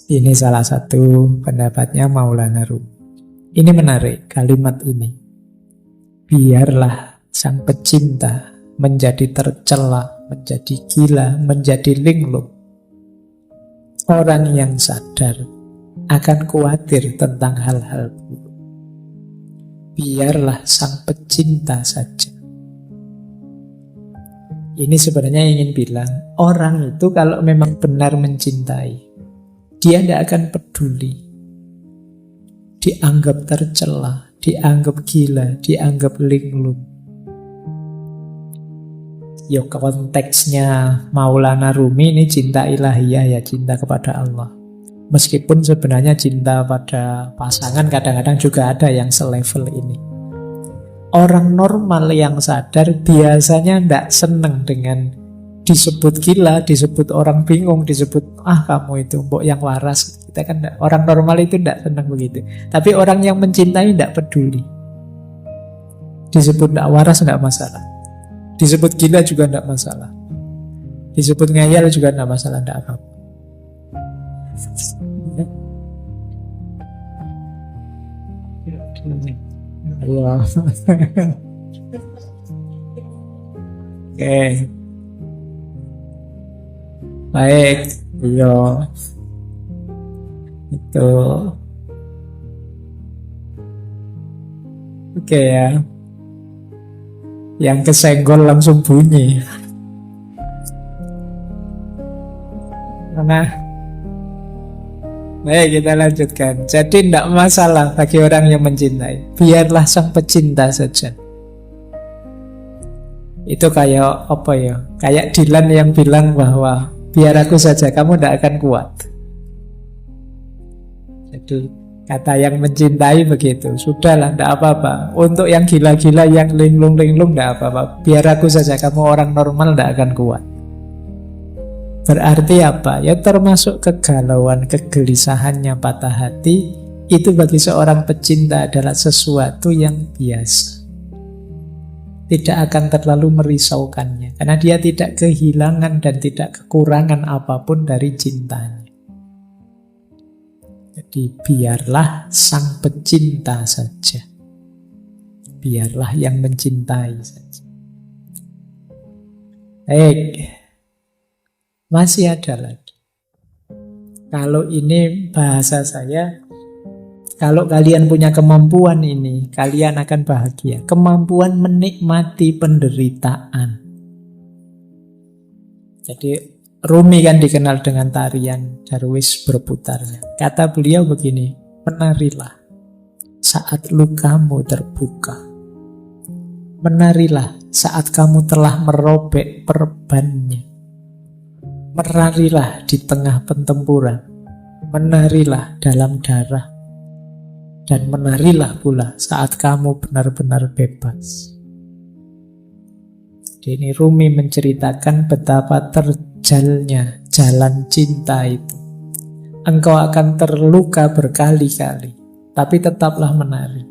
Ini salah satu pendapatnya Maulana Rumi. Ini menarik kalimat ini. Biarlah sang pecinta menjadi tercela, menjadi gila, menjadi linglung. Orang yang sadar akan khawatir tentang hal-hal buruk. Biarlah sang pecinta saja. Ini sebenarnya ingin bilang, orang itu kalau memang benar mencintai, dia tidak akan peduli dianggap tercela, dianggap gila, dianggap linglung. Ya konteksnya Maulana Rumi ini cinta ilahiyah, ya cinta kepada Allah. Meskipun sebenarnya cinta pada pasangan kadang-kadang juga ada yang selevel ini. Orang normal yang sadar biasanya tidak seneng dengan disebut gila, disebut orang bingung, disebut kamu itu mbok yang waras. Kita kan orang normal itu tidak senang begitu. Tapi orang yang mencintai tidak peduli. Disebut tidak waras tidak masalah. Disebut gila juga tidak masalah. Disebut ngayal juga tidak masalah, tidak apa-apa. Wow. Oke. Baik, iya. Itu. Oke ya. Yang kesenggol langsung bunyi. Nah, baik, kita lanjutkan. Jadi tidak masalah bagi orang yang mencintai. Biarlah sang pecinta saja. Itu kayak apa ya? Kayak Dylan yang bilang bahwa biar aku saja, kamu tidak akan kuat. Jadi kata yang mencintai begitu. Sudahlah, tidak apa-apa. Untuk yang gila-gila, yang linglung-linglung, tidak apa-apa. Biar aku saja, kamu orang normal tidak akan kuat. Berarti apa? Ya termasuk kegalauan, kegelisahannya, patah hati. Itu bagi seorang pecinta adalah sesuatu yang biasa. Tidak akan terlalu merisaukannya. Karena dia tidak kehilangan dan tidak kekurangan apapun dari cintanya. Jadi biarlah sang pecinta saja. Biarlah yang mencintai saja. Baik. Masih ada lagi. Kalau ini bahasa saya, kalau kalian punya kemampuan ini, kalian akan bahagia. Kemampuan menikmati penderitaan. Jadi Rumi kan dikenal dengan tarian Darwis berputarnya. Kata beliau begini, menarilah saat lukamu terbuka. Menarilah saat kamu telah merobek perbannya. Menarilah di tengah pertempuran. Menarilah dalam darah. Dan menarilah pula saat kamu benar-benar bebas. Ini Rumi menceritakan betapa terjalnya jalan cinta itu. Engkau akan terluka berkali-kali, tapi tetaplah menari.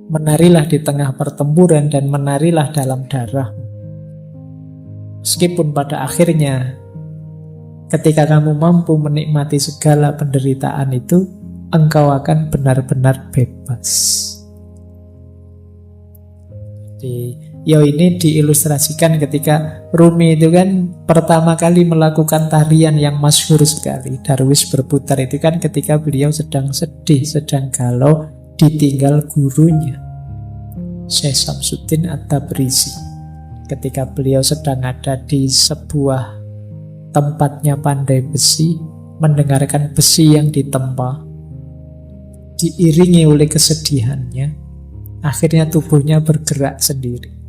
Menarilah di tengah pertempuran dan menarilah dalam darahmu. Meskipun pada akhirnya, ketika kamu mampu menikmati segala penderitaan itu, engkau akan benar-benar bebas. Ini diilustrasikan ketika Rumi itu kan pertama kali melakukan tarian yang masyhur sekali. Darwis berputar itu kan ketika beliau sedang sedih, sedang galau, ditinggal gurunya Syekh Samsuddin At-Tabrizi. Ketika beliau sedang ada di sebuah tempatnya pandai besi, mendengarkan besi yang ditempa, diiringi oleh kesedihannya, akhirnya tubuhnya bergerak sendiri.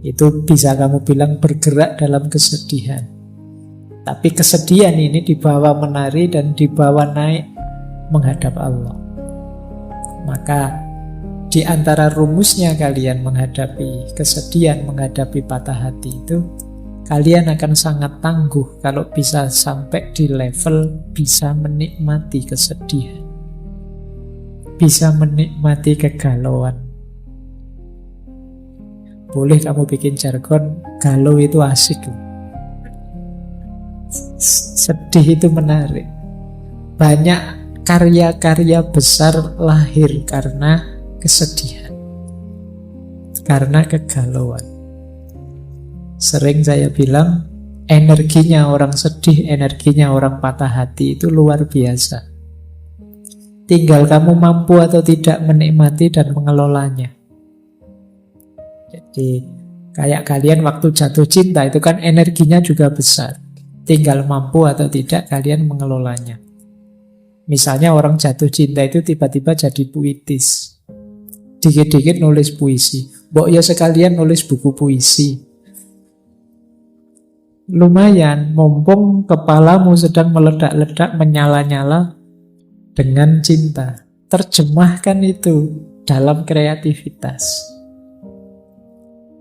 Itu bisa kamu bilang bergerak dalam kesedihan. Tapi kesedihan ini dibawa menari dan dibawa naik menghadap Allah. Maka di antara rumusnya kalian menghadapi kesedihan, menghadapi patah hati itu, kalian akan sangat tangguh kalau bisa sampai di level bisa menikmati kesedihan, bisa menikmati kegalauan. Boleh kamu bikin jargon, galau itu asik. Sedih itu menarik. Banyak karya-karya besar lahir karena kesedihan, karena kegalauan. Sering saya bilang, energinya orang sedih, energinya orang patah hati itu luar biasa. Tinggal kamu mampu atau tidak menikmati dan mengelolanya. Jadi kayak kalian waktu jatuh cinta itu kan energinya juga besar. Tinggal mampu atau tidak kalian mengelolanya. Misalnya orang jatuh cinta itu tiba-tiba jadi puitis. Dikit-dikit nulis puisi. Mbok ya sekalian nulis buku puisi. Lumayan, mumpung kepalamu sedang meledak-ledak, menyala-nyala dengan cinta. Terjemahkan itu dalam kreativitas.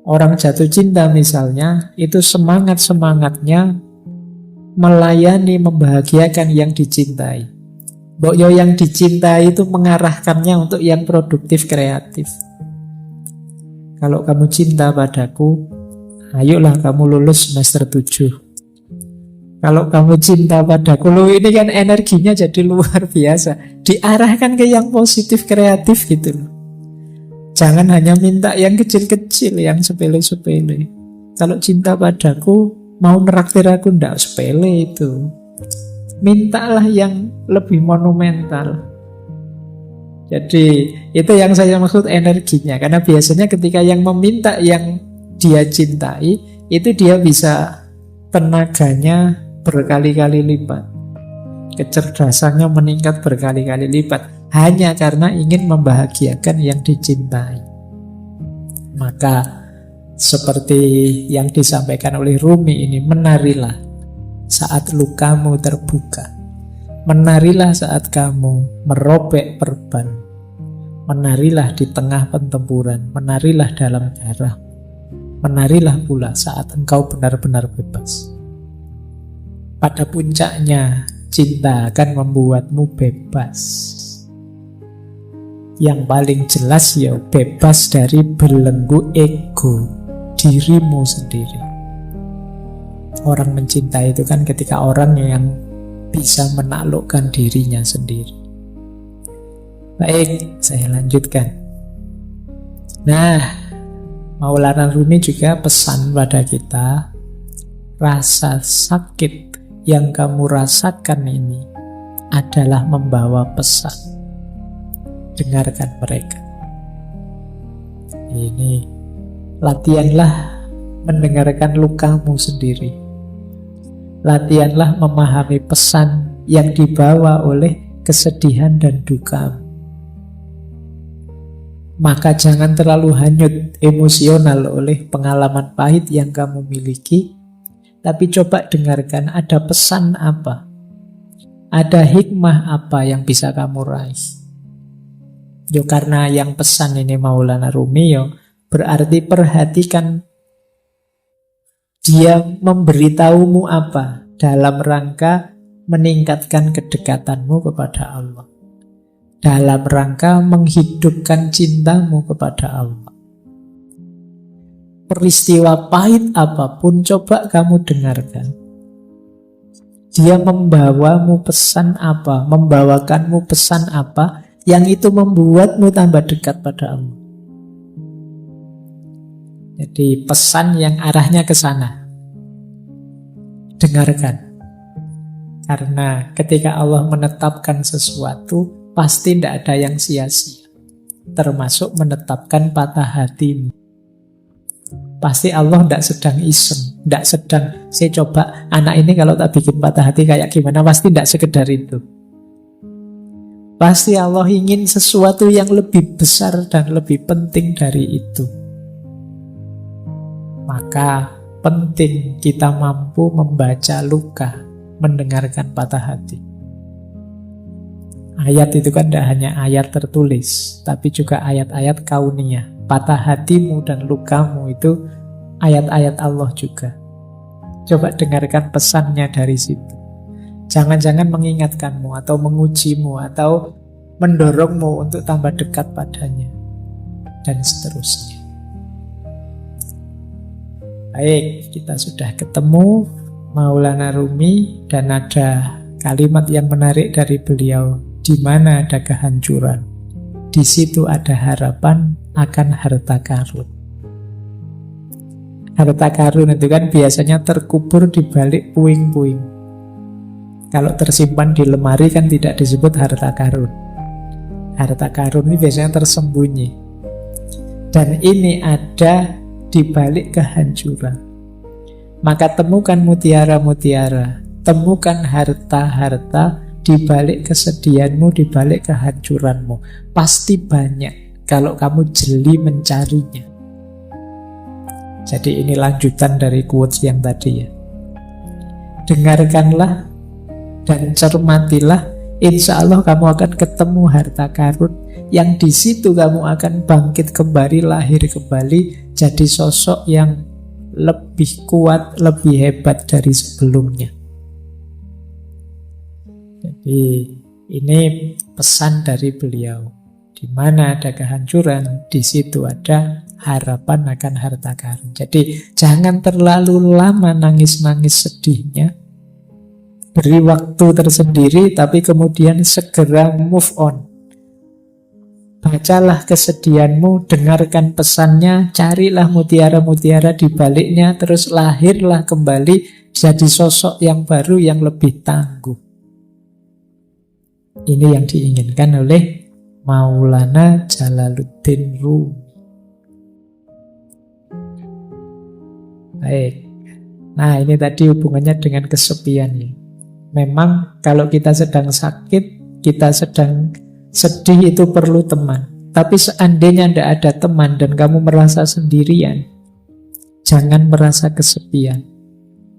Orang jatuh cinta misalnya, itu semangat-semangatnya melayani, membahagiakan yang dicintai. Mbok yo yang dicintai itu mengarahkannya untuk yang produktif, kreatif. Kalau kamu cinta padaku, ayolah kamu lulus semester 7. Kalau kamu cinta padaku, lo ini kan energinya jadi luar biasa. Diarahkan ke yang positif, kreatif gitu loh. Jangan hanya minta yang kecil-kecil, yang sepele-sepele. Kalau cinta padaku, mau neraktir aku, ndak sepele itu. Mintalah yang lebih monumental. Jadi itu yang saya maksud energinya. Karena biasanya ketika yang meminta yang dia cintai, itu dia bisa tenaganya berkali-kali lipat. Kecerdasannya meningkat berkali-kali lipat. Hanya karena ingin membahagiakan yang dicintai. Maka seperti yang disampaikan oleh Rumi ini, menarilah saat lukamu terbuka. Menarilah saat kamu merobek perban. Menarilah di tengah pertempuran. Menarilah dalam darah. Menarilah pula saat engkau benar-benar bebas. Pada puncaknya, cinta akan membuatmu bebas. Yang paling jelas ya bebas dari belenggu ego dirimu sendiri. Orang mencintai itu kan ketika orang yang bisa menaklukkan dirinya sendiri. Baik, saya lanjutkan. Nah, Maulana Rumi juga pesan pada kita, rasa sakit yang kamu rasakan ini adalah membawa pesan. Dengarkan mereka. Ini latihanlah mendengarkan lukamu sendiri. Latihanlah memahami pesan yang dibawa oleh kesedihan dan dukamu. Maka jangan terlalu hanyut emosional oleh pengalaman pahit yang kamu miliki, tapi coba dengarkan ada pesan apa, ada hikmah apa yang bisa kamu raih. Yo karena yang pesan ini Maulana Rumi, yo berarti perhatikan dia memberitahumu apa dalam rangka meningkatkan kedekatanmu kepada Allah, dalam rangka menghidupkan cintamu kepada Allah. Peristiwa pahit apapun coba kamu dengarkan. Dia membawamu pesan apa, membawakanmu pesan apa yang itu membuatmu tambah dekat pada Allah. Jadi pesan yang arahnya ke sana. Dengarkan. Karena ketika Allah menetapkan sesuatu, pasti tidak ada yang sia-sia. Termasuk menetapkan patah hatimu. Pasti Allah tidak sedang iseng, tidak sedang saya coba anak ini kalau tak bikin patah hati kayak gimana. Pasti tidak sekedar itu. Pasti Allah ingin sesuatu yang lebih besar dan lebih penting dari itu. Maka penting kita mampu membaca luka, mendengarkan patah hati. Ayat itu kan tidak hanya ayat tertulis, tapi juga ayat-ayat kauniyah. Patah hatimu dan lukamu itu ayat-ayat Allah juga. Coba dengarkan pesannya dari situ. Jangan-jangan mengingatkanmu atau mengujimu atau mendorongmu untuk tambah dekat padanya. Dan seterusnya. Baik, kita sudah ketemu Maulana Rumi dan ada Kalimat yang menarik dari beliau, di mana ada kehancuran, di situ ada harapan akan harta karun. Harta karun itu kan biasanya terkubur di balik puing-puing. Kalau tersimpan di lemari kan tidak disebut harta karun. Harta karun ini biasanya tersembunyi. Dan ini ada di balik kehancuran. Maka temukan mutiara-mutiara, temukan harta-harta di balik kesedihanmu, di balik kehancuranmu. Pasti banyak kalau kamu jeli mencarinya. Jadi ini lanjutan dari quotes yang tadi ya. Dengarkanlah dan cermatilah, insya Allah kamu akan ketemu harta karun yang di situ kamu akan bangkit kembali, lahir kembali, jadi sosok yang lebih kuat, lebih hebat dari sebelumnya. Jadi ini pesan dari beliau. Di mana ada kehancuran, di situ ada harapan akan harta karun. Jadi jangan terlalu lama nangis-nangis sedihnya. Beri waktu tersendiri, tapi kemudian segera move on. Bacalah kesedihanmu, dengarkan pesannya, carilah mutiara-mutiara di baliknya, terus lahirlah kembali jadi sosok yang baru yang lebih tangguh. Ini yang diinginkan oleh Maulana Jalaluddin Rumi. Baik. Nah, ini tadi hubungannya dengan kesepian ya. Memang kalau kita sedang sakit, kita sedang sedih, itu perlu teman. Tapi seandainya tidak ada teman dan kamu merasa sendirian, jangan merasa kesepian.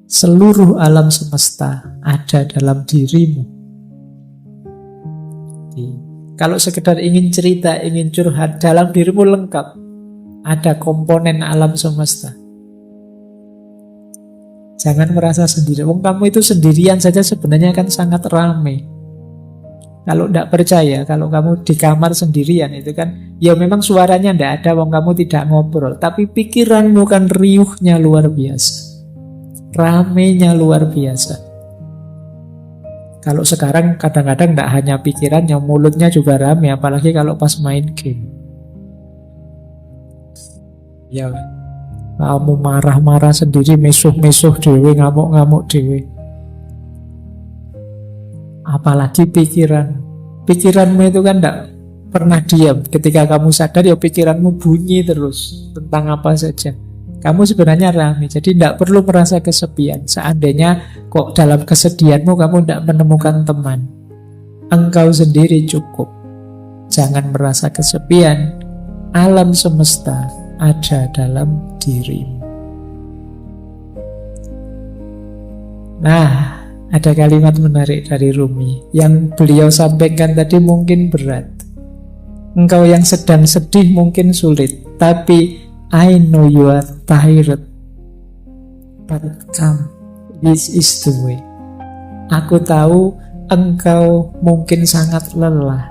Seluruh alam semesta ada dalam dirimu. Kalau sekedar ingin cerita, ingin curhat, dalam dirimu lengkap. Ada komponen alam semesta. Jangan merasa sendiri. Wong kamu itu sendirian saja sebenarnya kan sangat ramai. Kalau tidak percaya, kalau kamu di kamar sendirian itu kan, ya memang suaranya tidak ada, wong kamu tidak ngobrol. Tapi pikiranmu kan riuhnya luar biasa. Ramainya luar biasa. Kalau sekarang kadang-kadang tidak hanya pikirannya, mulutnya juga rame, apalagi kalau pas main game. Ya, kamu marah-marah sendiri, mesuh-mesuh dewe, ngamuk-ngamuk dewe. Apalagi pikiranmu itu kan tidak pernah diam. Ketika kamu sadar, ya pikiranmu bunyi terus tentang apa saja. Kamu sebenarnya ramai, jadi tidak perlu merasa kesepian. Seandainya kok dalam kesedihanmu kamu tidak menemukan teman, engkau sendiri cukup. Jangan merasa kesepian. Alam semesta ada dalam dirimu. Nah, ada kalimat menarik dari Rumi yang beliau sampaikan tadi mungkin berat. Engkau yang sedang sedih mungkin sulit, tapi I know you are tired, but come, this is the way. Aku tahu engkau mungkin sangat lelah,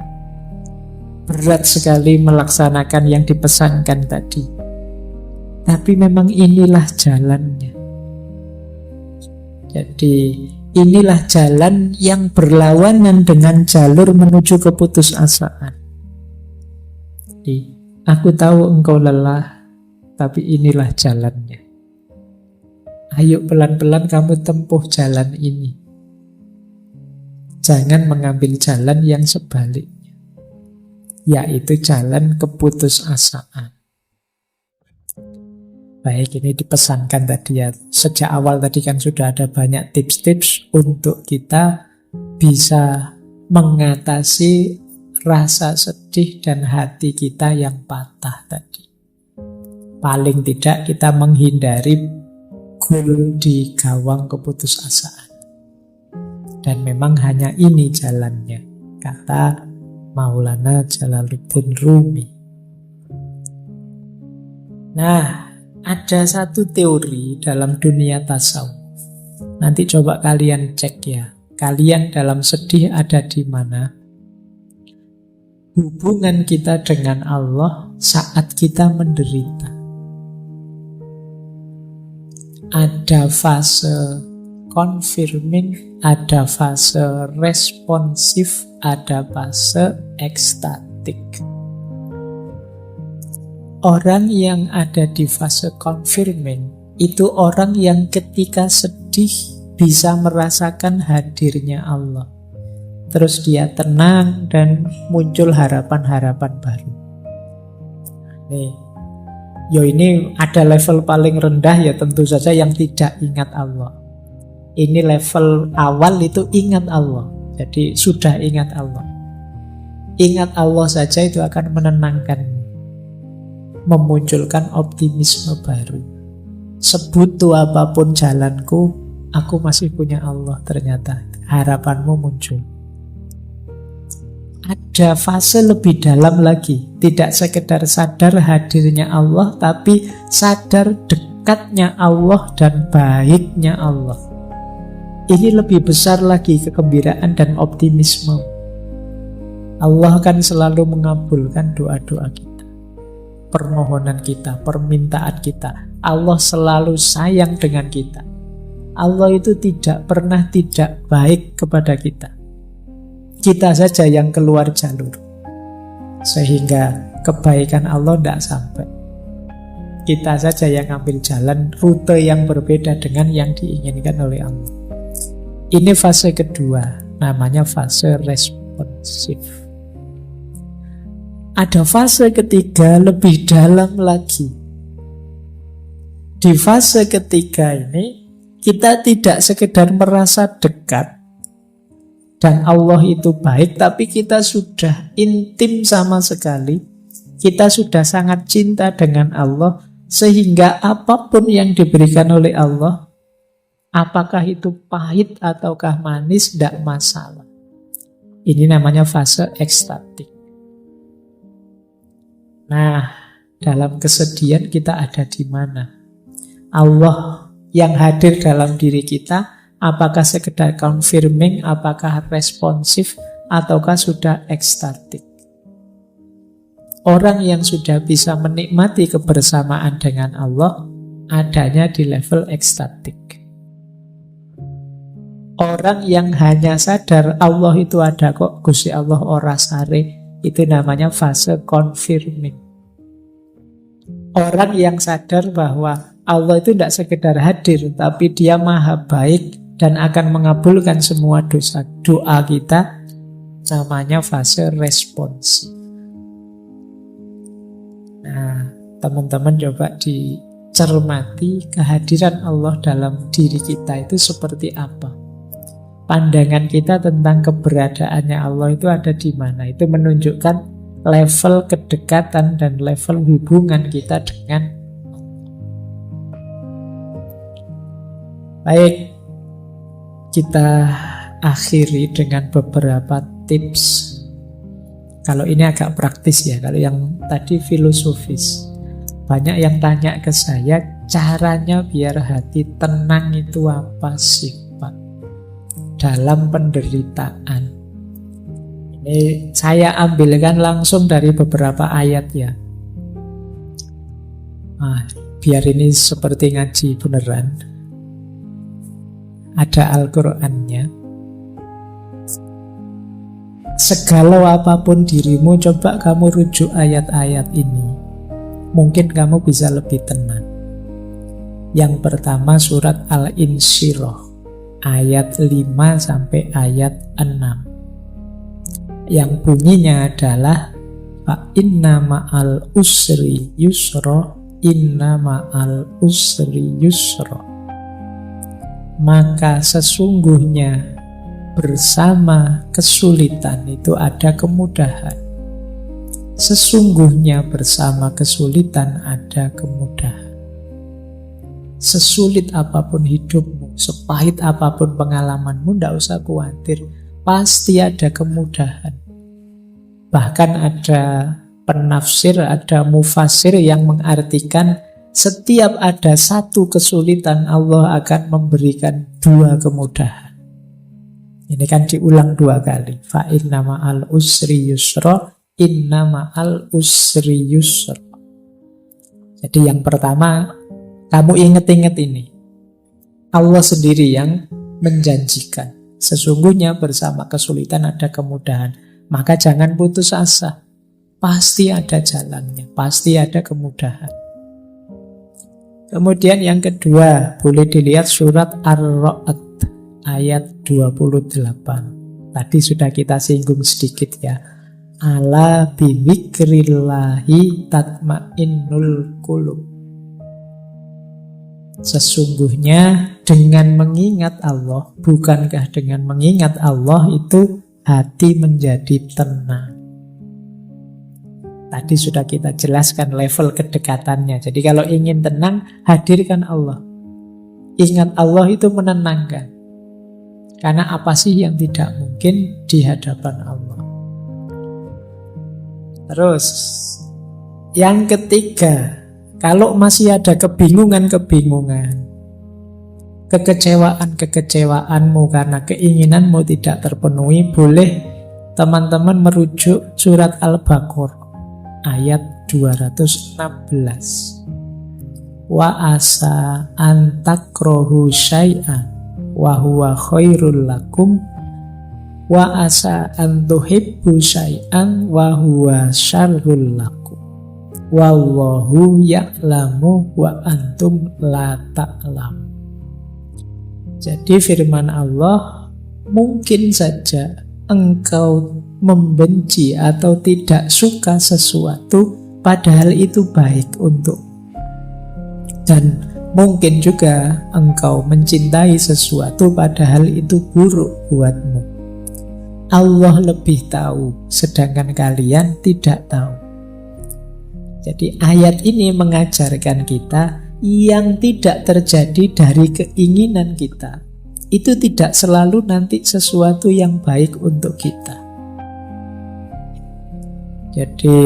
berat sekali melaksanakan yang dipesankan tadi. Tapi memang inilah jalannya. Jadi inilah jalan yang berlawanan dengan jalur menuju keputusasaan. Jadi aku tahu engkau lelah, tapi inilah jalannya. Ayo pelan-pelan kamu tempuh jalan ini. Jangan mengambil jalan yang sebaliknya, yaitu jalan keputusasaan. Baik, ini dipesankan tadi ya. Sejak awal tadi kan sudah ada banyak tips-tips untuk kita bisa mengatasi rasa sedih dan hati kita yang patah tadi. Paling tidak kita menghindari gol di gawang keputusasaan. Dan memang hanya ini jalannya, kata Maulana Jalaluddin Rumi. Nah, ada satu teori dalam dunia tasawuf. Nanti coba kalian cek ya. Kalian dalam sedih ada di mana? Hubungan kita dengan Allah saat kita menderita. Ada fase confirming, ada fase responsif, ada fase ekstatik. Orang yang ada di fase confirming itu orang yang ketika sedih bisa merasakan hadirnya Allah. Terus dia tenang dan muncul harapan-harapan baru. Nih, ini ada level paling rendah ya tentu saja yang tidak ingat Allah. Ini level awal itu ingat Allah. Jadi sudah ingat Allah. Ingat Allah saja itu akan menenangkanmu, memunculkan optimisme baru. Sebutuh apapun jalanku, aku masih punya Allah ternyata. Harapanmu muncul. Ada fase lebih dalam lagi. Tidak sekedar sadar hadirnya Allah, tapi sadar dekatnya Allah dan baiknya Allah. Ini lebih besar lagi kegembiraan dan optimisme. Allah kan selalu mengabulkan doa-doa kita, permohonan kita, permintaan kita. Allah selalu sayang dengan kita. Allah itu tidak pernah tidak baik kepada kita. Kita saja yang keluar jalur, sehingga kebaikan Allah tidak sampai. Kita saja yang ambil jalan rute yang berbeda dengan yang diinginkan oleh Allah. Ini fase kedua, namanya fase responsif. Ada fase ketiga lebih dalam lagi. Di fase ketiga ini, kita tidak sekedar merasa dekat dan Allah itu baik, tapi kita sudah intim sama sekali. Kita sudah sangat cinta dengan Allah, sehingga apapun yang diberikan oleh Allah, apakah itu pahit ataukah manis, tidak masalah. Ini namanya fase ekstatik. Nah, dalam kesedihan kita ada di mana? Allah yang hadir dalam diri kita, apakah sekedar confirming, apakah responsif, ataukah sudah ekstatik? Orang yang sudah bisa menikmati kebersamaan dengan Allah adanya di level ekstatik. Orang yang hanya sadar Allah itu ada kok, Gusti Allah ora sare, itu namanya fase confirming. Orang yang sadar bahwa Allah itu tidak sekedar hadir, tapi dia maha baik dan akan mengabulkan semua doa kita, namanya fase responsif. Nah, teman-teman coba dicermati kehadiran Allah dalam diri kita itu seperti apa. Pandangan kita tentang keberadaannya Allah itu ada di mana. Itu menunjukkan level kedekatan dan level hubungan kita dengan Allah. Baik, kita akhiri dengan beberapa tips. Kalau ini agak praktis ya, kalau yang tadi filosofis. Banyak yang tanya ke saya, caranya biar hati tenang itu apa sih, Pak? Dalam penderitaan. Ini saya ambilkan langsung dari beberapa ayat ya. Biar ini seperti ngaji beneran. Ada Al-Qur'annya. Segala apapun dirimu, coba kamu rujuk ayat-ayat ini. Mungkin kamu bisa lebih tenang. Yang pertama surat Al-Insyirah, ayat 5 sampai ayat 6. Yang bunyinya adalah fa inna ma'al usri yusra, inna ma'al usri yusra. Maka sesungguhnya bersama kesulitan itu ada kemudahan. Sesungguhnya bersama kesulitan ada kemudahan. Sesulit apapun hidupmu, sepahit apapun pengalamanmu, tidak usah khawatir. Pasti ada kemudahan. Bahkan ada penafsir, ada mufasir yang mengartikan setiap ada satu kesulitan, Allah akan memberikan dua kemudahan. Ini kan diulang dua kali. Fa inna ma'al usri yusra, inna ma'al usri yusra. Jadi yang pertama, kamu ingat-ingat ini. Allah sendiri yang menjanjikan. Sesungguhnya bersama kesulitan ada kemudahan. Maka jangan putus asa. Pasti ada jalannya, pasti ada kemudahan. Kemudian yang kedua, boleh dilihat surat Ar-Ra'd ayat 28. Tadi sudah kita singgung sedikit ya. Ala bidzikrillahi tatmainnul qulub. Sesungguhnya dengan mengingat Allah, bukankah dengan mengingat Allah itu hati menjadi tenang. Tadi sudah kita jelaskan level kedekatannya. Jadi kalau ingin tenang, hadirkan Allah. Ingat Allah itu menenangkan. Karena apa sih yang tidak mungkin di hadapan Allah. Terus, yang ketiga, kalau masih ada kebingungan-kebingungan, kekecewaan-kekecewaanmu karena keinginanmu tidak terpenuhi, boleh teman-teman merujuk surat Al-Baqarah ayat 216. Wa asa antakrohu syai'an wa huwa khairul lakum wa asa antuhibbu syai'an wa huwa syarrul lakum wallahu ya'lamu wa antum la ta'lamun. Jadi firman Allah, mungkin saja engkau membenci atau tidak suka sesuatu padahal itu baik untuk. Dan mungkin juga engkau mencintai sesuatu padahal itu buruk buatmu. Allah lebih tahu, sedangkan kalian tidak tahu. Jadi ayat ini mengajarkan kita yang tidak terjadi dari keinginan kita itu tidak selalu nanti sesuatu yang baik untuk kita. Jadi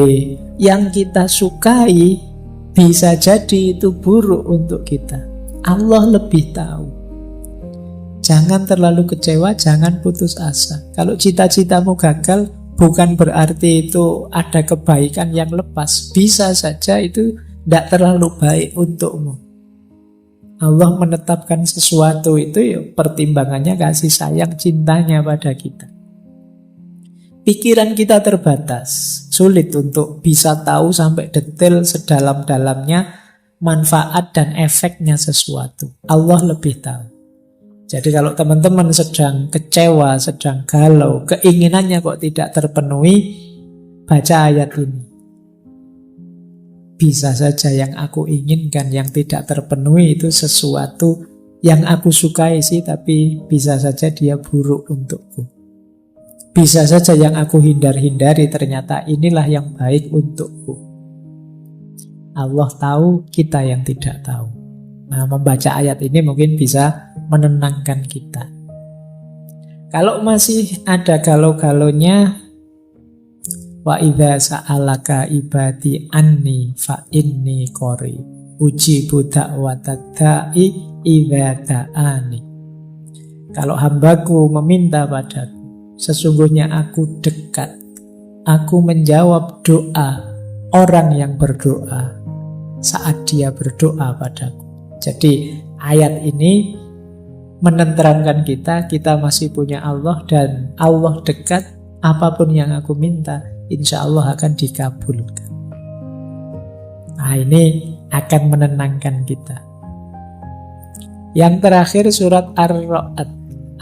yang kita sukai bisa jadi itu buruk untuk kita. Allah lebih tahu. Jangan terlalu kecewa, jangan putus asa. Kalau cita-citamu gagal, bukan berarti itu ada kebaikan yang lepas. Bisa saja itu tidak terlalu baik untukmu. Allah menetapkan sesuatu itu ya pertimbangannya kasih sayang cintanya pada kita. Pikiran kita terbatas, sulit untuk bisa tahu sampai detail sedalam-dalamnya manfaat dan efeknya sesuatu. Allah lebih tahu. Jadi kalau teman-teman sedang kecewa, sedang galau, keinginannya kok tidak terpenuhi, baca ayat ini. Bisa saja yang aku inginkan, yang tidak terpenuhi itu sesuatu yang aku sukai sih, tapi bisa saja dia buruk untukku. Bisa saja yang aku hindar-hindari ternyata inilah yang baik untukku. Allah tahu, kita yang tidak tahu. Nah, membaca ayat ini mungkin bisa menenangkan kita. Kalau masih ada galau-galaunya, wa idza sa'alaka ibadi anni fa inni qarib ujibu da'watad da'i idza da'ani. Kalau hambaku meminta padaku, sesungguhnya aku dekat. Aku menjawab doa orang yang berdoa saat dia berdoa padaku. Jadi ayat ini menenteramkan kita masih punya Allah dan Allah dekat. Apapun yang aku minta, insya Allah akan dikabulkan. Nah, ini akan menenangkan kita. Yang terakhir surat Ar-Ra'd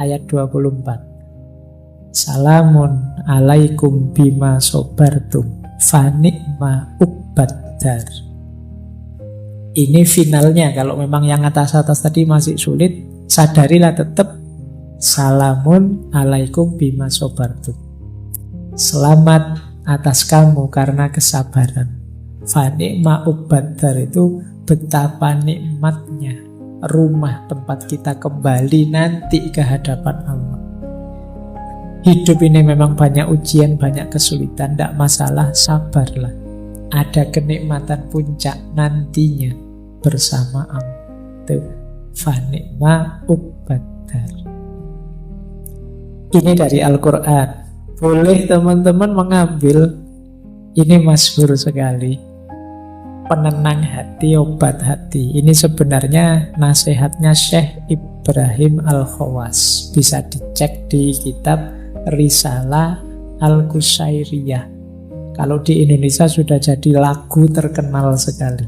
ayat 24. Salamun alaikum bima sobartum fanikma ubbad-dar. Ini finalnya. Kalau memang yang atas-atas tadi masih sulit, sadarilah tetap salamun alaikum bima sobartum. Selamat atas kamu karena kesabaran. Fanikma ubbad-dar itu betapa nikmatnya rumah tempat kita kembali nanti ke hadapan Allah. Hidup ini memang banyak ujian, banyak kesulitan, tidak masalah, sabarlah. Ada kenikmatan puncak nantinya bersama Allah. Itu fanikma ubbad-dar. Ini dari Al-Quran. Boleh teman-teman mengambil, ini masyhur sekali. penenang hati, obat hati. Ini sebenarnya nasihatnya Syekh Ibrahim Al-Khawas. Bisa dicek di kitab Risalah Al-Qushairiyah. Kalau di Indonesia sudah jadi lagu terkenal sekali.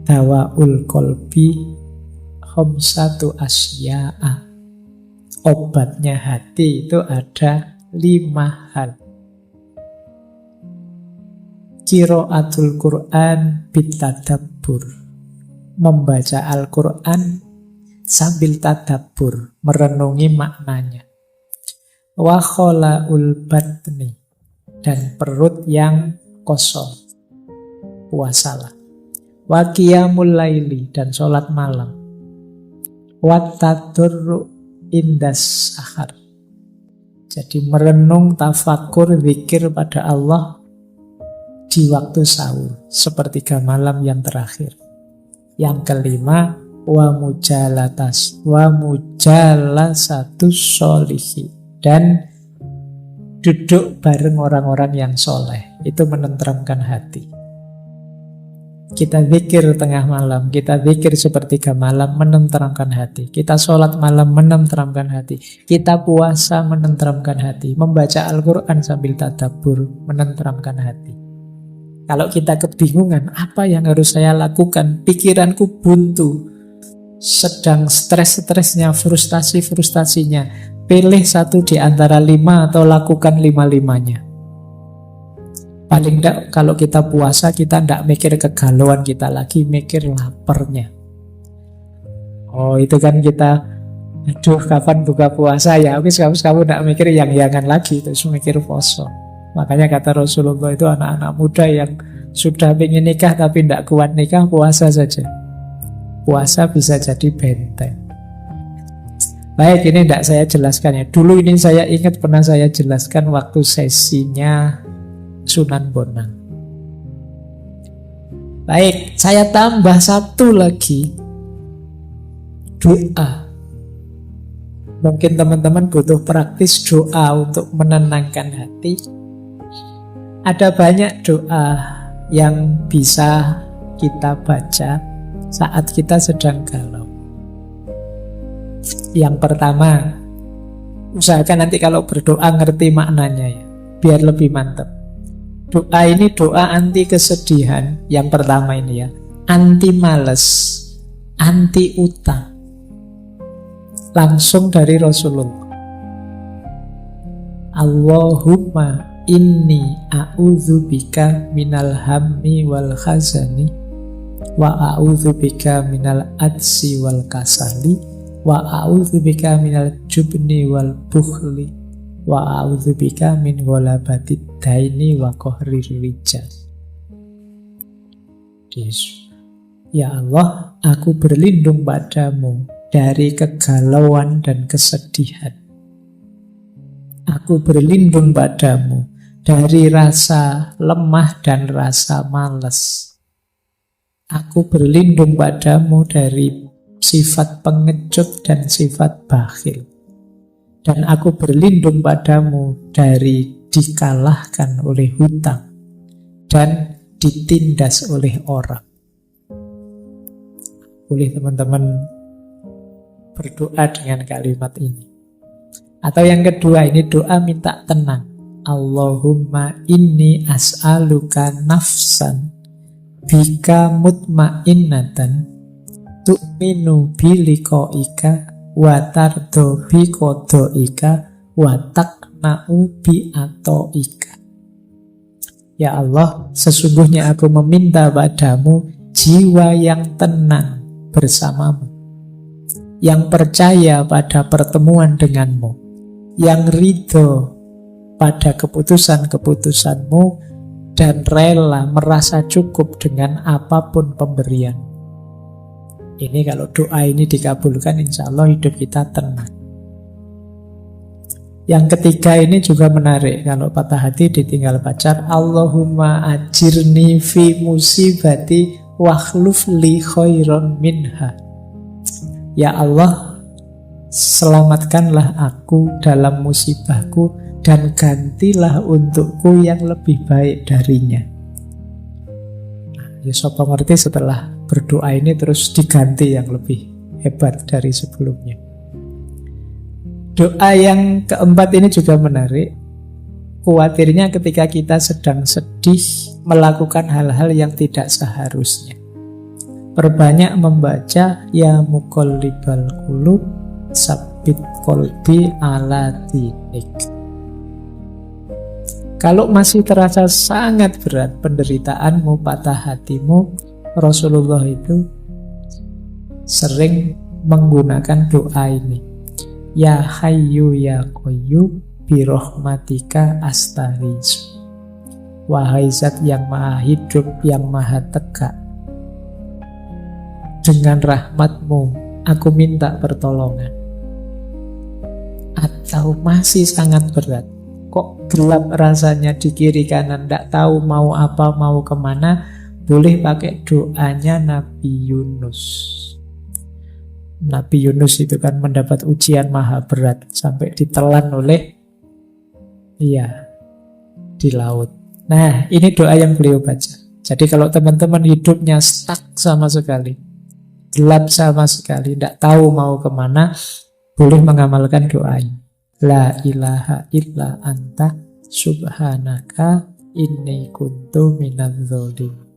Dawaul Qalbi Khamsatu Asya'a. Obatnya hati itu ada 5 hal. Qiraatul Quran bitadabbur. Membaca Al-Quran sambil tadabbur, merenungi maknanya. Wa khola'ul batni. Dan perut yang kosong, puasalah. Wa qiyamul laili. Dan sholat malam. Wa tadarru indas sahar. Jadi merenung, tafakur, zikir pada Allah di waktu sahur, sepertiga malam yang terakhir. Yang kelima, wa mujalasatus sholihi. Dan duduk bareng orang-orang yang soleh. Itu menenteramkan hati. Kita zikir tengah malam, kita zikir sepertiga malam, menenteramkan hati. Kita sholat malam, menenteramkan hati. Kita puasa, menenteramkan hati. Membaca Al-Quran sambil tadabbur, menenteramkan hati. Kalau kita kebingungan, apa yang harus saya lakukan? Pikiranku buntu, sedang stres-stresnya, frustasi-frustasinya. Pilih satu di antara 5 atau lakukan 5-5-nya. Paling tidak kalau kita puasa, kita tidak mikir kegalauan kita lagi, mikir laparnya. Oh itu kan kita, aduh kapan buka puasa ya, habis kamu tidak mikir yang-yangan lagi, terus mikir poso. Makanya kata Rasulullah itu anak-anak muda yang sudah ingin nikah tapi tidak kuat nikah, puasa saja. Puasa bisa jadi benteng. Baik, ini tidak saya jelaskan ya. Dulu ini saya ingat pernah saya jelaskan waktu sesinya Sunan Bonang. Baik, saya tambah satu lagi. Doa. Mungkin teman-teman butuh praktis doa untuk menenangkan hati. Ada banyak doa yang bisa kita baca saat kita sedang galau. Yang pertama, usahakan nanti kalau berdoa ngerti maknanya ya, biar lebih mantap. Doa ini doa anti kesedihan. Yang pertama ini ya, anti males, anti utang. Langsung dari Rasulullah. Allahumma inni a'udzubika minal hammi wal khazani wa a'udzubika minal adsi wal kasali wa a'udzubika minal jubni wal bukhli wa a'udzubika min ghalabatid daini wa qahrir rijal. Ya Allah, aku berlindung padamu dari kegalauan dan kesedihan. Aku berlindung padamu dari rasa lemah dan rasa malas. Aku berlindung padamu dari sifat pengecut dan sifat bakhil. Dan aku berlindung padamu dari dikalahkan oleh hutang dan ditindas oleh orang. Boleh teman-teman berdoa dengan kalimat ini. Atau yang kedua, ini doa minta tenang. Allahumma inni as'aluka nafsan bika mutmainnatan tu'minu biliqa'ika wa tardo biqada'ika wa taqna'u bi'ata'ika. Ya Allah, sesungguhnya aku meminta padamu jiwa yang tenang bersamamu, yang percaya pada pertemuan denganmu, yang ridho pada keputusan-keputusanmu, dan rela merasa cukup dengan apapun pemberian. Ini kalau doa ini dikabulkan, insya Allah hidup kita tenang. Yang ketiga ini juga menarik. Kalau patah hati ditinggal pacar, Allahumma ajirni fi musibati wakhluf li khairon minha. Ya Allah, selamatkanlah aku dalam musibahku dan gantilah untukku yang lebih baik darinya. ya sapa ngerti setelah berdoa ini terus diganti yang lebih hebat dari sebelumnya. Doa yang keempat ini juga menarik. Khawatirnya ketika kita sedang sedih melakukan hal-hal yang tidak seharusnya. Perbanyak membaca ya muqallibal qulub sabbit qalbi ala dinik. Kalau masih terasa sangat berat penderitaanmu, patah hatimu, Rasulullah itu sering menggunakan doa ini. Ya Hayyu ya Qayyum birahmatika astaghits. Wahai Zat yang maha hidup, yang maha tegak, dengan rahmatmu aku minta pertolongan. Atau masih sangat berat, kok gelap rasanya di kiri kanan, tidak tahu mau apa, mau kemana, boleh pakai doanya Nabi Yunus. Nabi Yunus itu kan mendapat ujian maha berat sampai ditelan oleh di laut. Nah, ini doa yang beliau baca. Jadi kalau teman-teman hidupnya stuck sama sekali, gelap sama sekali, tidak tahu mau kemana, boleh mengamalkan doa ini. La ilaha illa anta subhanaka inni kuntu minadz dzalimin.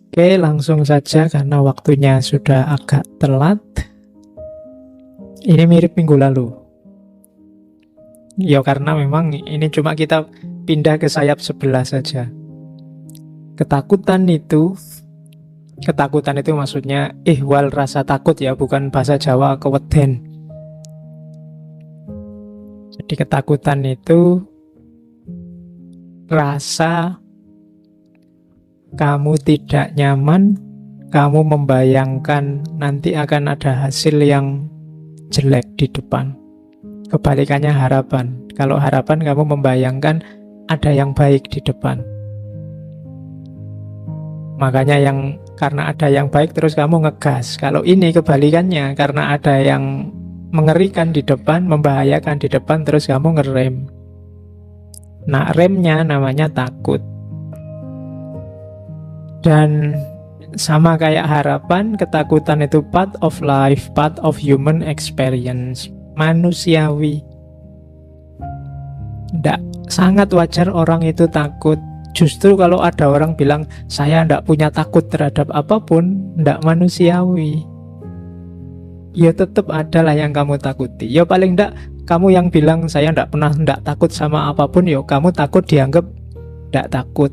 Oke, langsung saja karena waktunya sudah agak telat. Ini mirip minggu lalu. Ya karena memang ini cuma kita pindah ke sayap sebelah saja. Ketakutan itu maksudnya ihwal rasa takut ya, bukan bahasa Jawa keweden. Jadi ketakutan itu rasa kamu tidak nyaman, kamu membayangkan nanti akan ada hasil yang jelek di depan. Kebalikannya harapan. Kalau harapan kamu membayangkan ada yang baik di depan. Makanya karena ada yang baik terus kamu ngegas. Kalau ini kebalikannya, karena ada yang mengerikan di depan, membahayakan di depan, terus kamu ngerem. Nah, remnya namanya takut. Dan sama kayak harapan, ketakutan itu part of life, part of human experience, manusiawi. Sangat wajar orang itu takut. Justru kalau ada orang bilang, saya tidak punya takut terhadap apapun, tidak manusiawi. Ya tetap adalah yang kamu takuti. Ya paling tidak, kamu yang bilang saya tidak takut sama apapun, ya kamu takut dianggap tidak takut.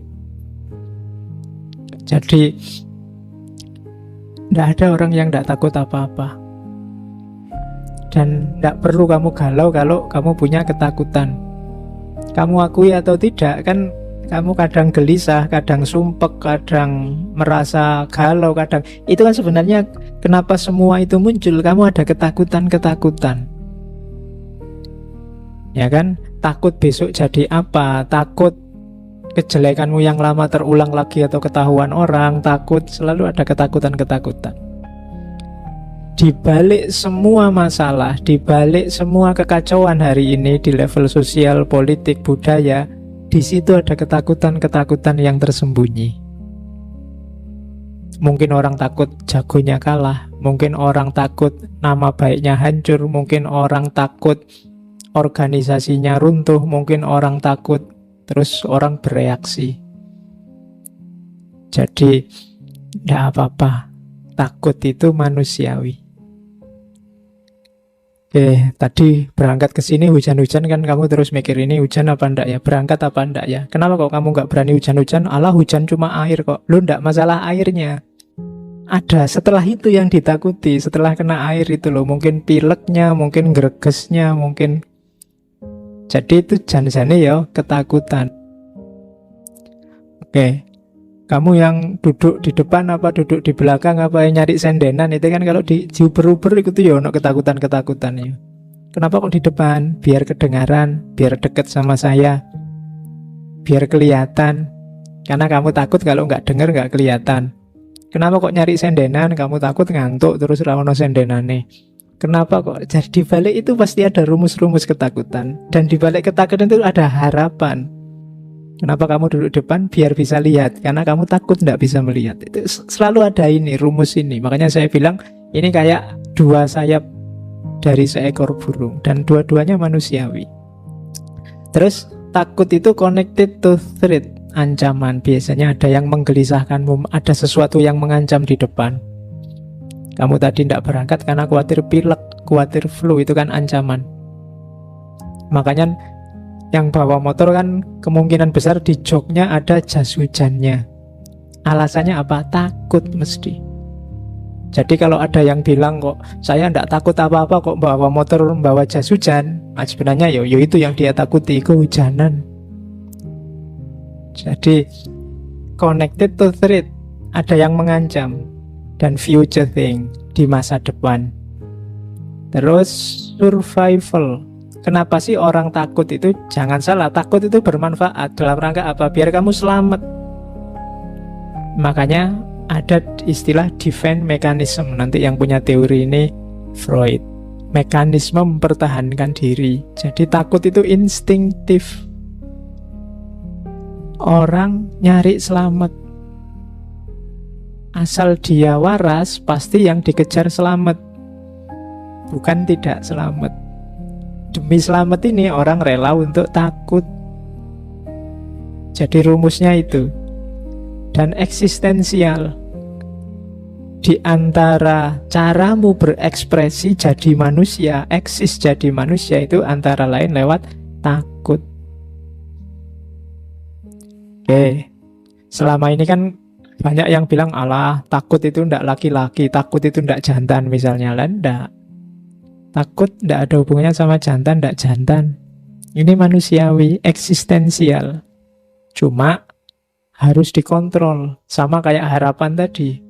Jadi tidak ada orang yang tidak takut apa-apa. Dan tidak perlu kamu galau kalau kamu punya ketakutan. Kamu akui atau tidak, kan kamu kadang gelisah, kadang sumpek, kadang merasa galau, kadang itu kan sebenarnya kenapa semua itu muncul. Kamu ada ketakutan-ketakutan, ya kan? Takut besok jadi apa, takut kejelekanmu yang lama terulang lagi atau ketahuan orang, takut, selalu ada ketakutan-ketakutan. Di balik semua masalah, di balik semua kekacauan hari ini di level sosial, politik, budaya, di situ ada ketakutan-ketakutan yang tersembunyi. Mungkin orang takut jagonya kalah, mungkin orang takut nama baiknya hancur, mungkin orang takut organisasinya runtuh, mungkin orang takut terus orang bereaksi. Jadi tidak apa-apa, takut itu manusiawi. Oke, tadi berangkat ke sini hujan-hujan kan kamu terus mikir ini hujan apa enggak ya, berangkat apa enggak ya. Kenapa kok kamu nggak berani hujan-hujan? Alah, hujan cuma air kok. Lu enggak masalah airnya. Ada setelah itu yang ditakuti, setelah kena air itu loh, mungkin pileknya, mungkin gregesnya, mungkin. Jadi itu jangan-jangan ya ketakutan. Oke, kamu yang duduk di depan apa duduk di belakang apa yang nyari sendenan itu kan kalau di Uber itu ya ono ketakutan-ketakutannya. Kenapa kok di depan? Biar kedengaran, biar deket sama saya, biar kelihatan. Karena kamu takut kalau nggak dengar nggak kelihatan. Kenapa kok nyari sendenan? Kamu takut ngantuk terus ra ono sendenane. Kenapa kok? Jadi di balik itu pasti ada rumus-rumus ketakutan. Dan di balik ketakutan itu ada harapan. Kenapa kamu duduk depan? Biar bisa lihat. Karena kamu takut tidak bisa melihat. Itu selalu ada ini, rumus ini. Makanya saya bilang ini kayak dua sayap dari seekor burung. Dan dua-duanya manusiawi. Terus takut itu connected to threat, ancaman. Biasanya ada yang menggelisahkanmu, ada sesuatu yang mengancam di depan. Kamu tadi tidak berangkat karena khawatir pilek, khawatir flu, itu kan ancaman. Makanya yang bawa motor kan kemungkinan besar di joknya ada jas hujannya. Alasannya apa? Takut mesti. Jadi kalau ada yang bilang kok saya tidak takut apa-apa kok bawa motor membawa jas hujan, nah sebenarnya yo itu yang dia takuti, kehujanan. Jadi connected to threat, ada yang mengancam. Dan future thing, di masa depan. Terus survival. Kenapa sih orang takut itu? Jangan salah, takut itu bermanfaat. Dalam rangka apa? Biar kamu selamat. Makanya ada istilah defense mechanism. Nanti yang punya teori ini Freud. Mekanisme mempertahankan diri. Jadi takut itu instinktif. Orang nyari selamat. Asal dia waras, pasti yang dikejar selamat, bukan tidak selamat. Demi selamat ini orang rela untuk takut. Jadi rumusnya itu. Dan eksistensial. Di antara caramu berekspresi jadi manusia, eksis jadi manusia, itu antara lain lewat takut. Oke. Selama ini kan banyak yang bilang, alah takut itu ndak laki-laki, takut itu ndak jantan misalnya. Lah ndak. Takut ndak ada hubungannya sama jantan, ndak jantan. Ini manusiawi, eksistensial. Cuma harus dikontrol. Sama kayak harapan tadi.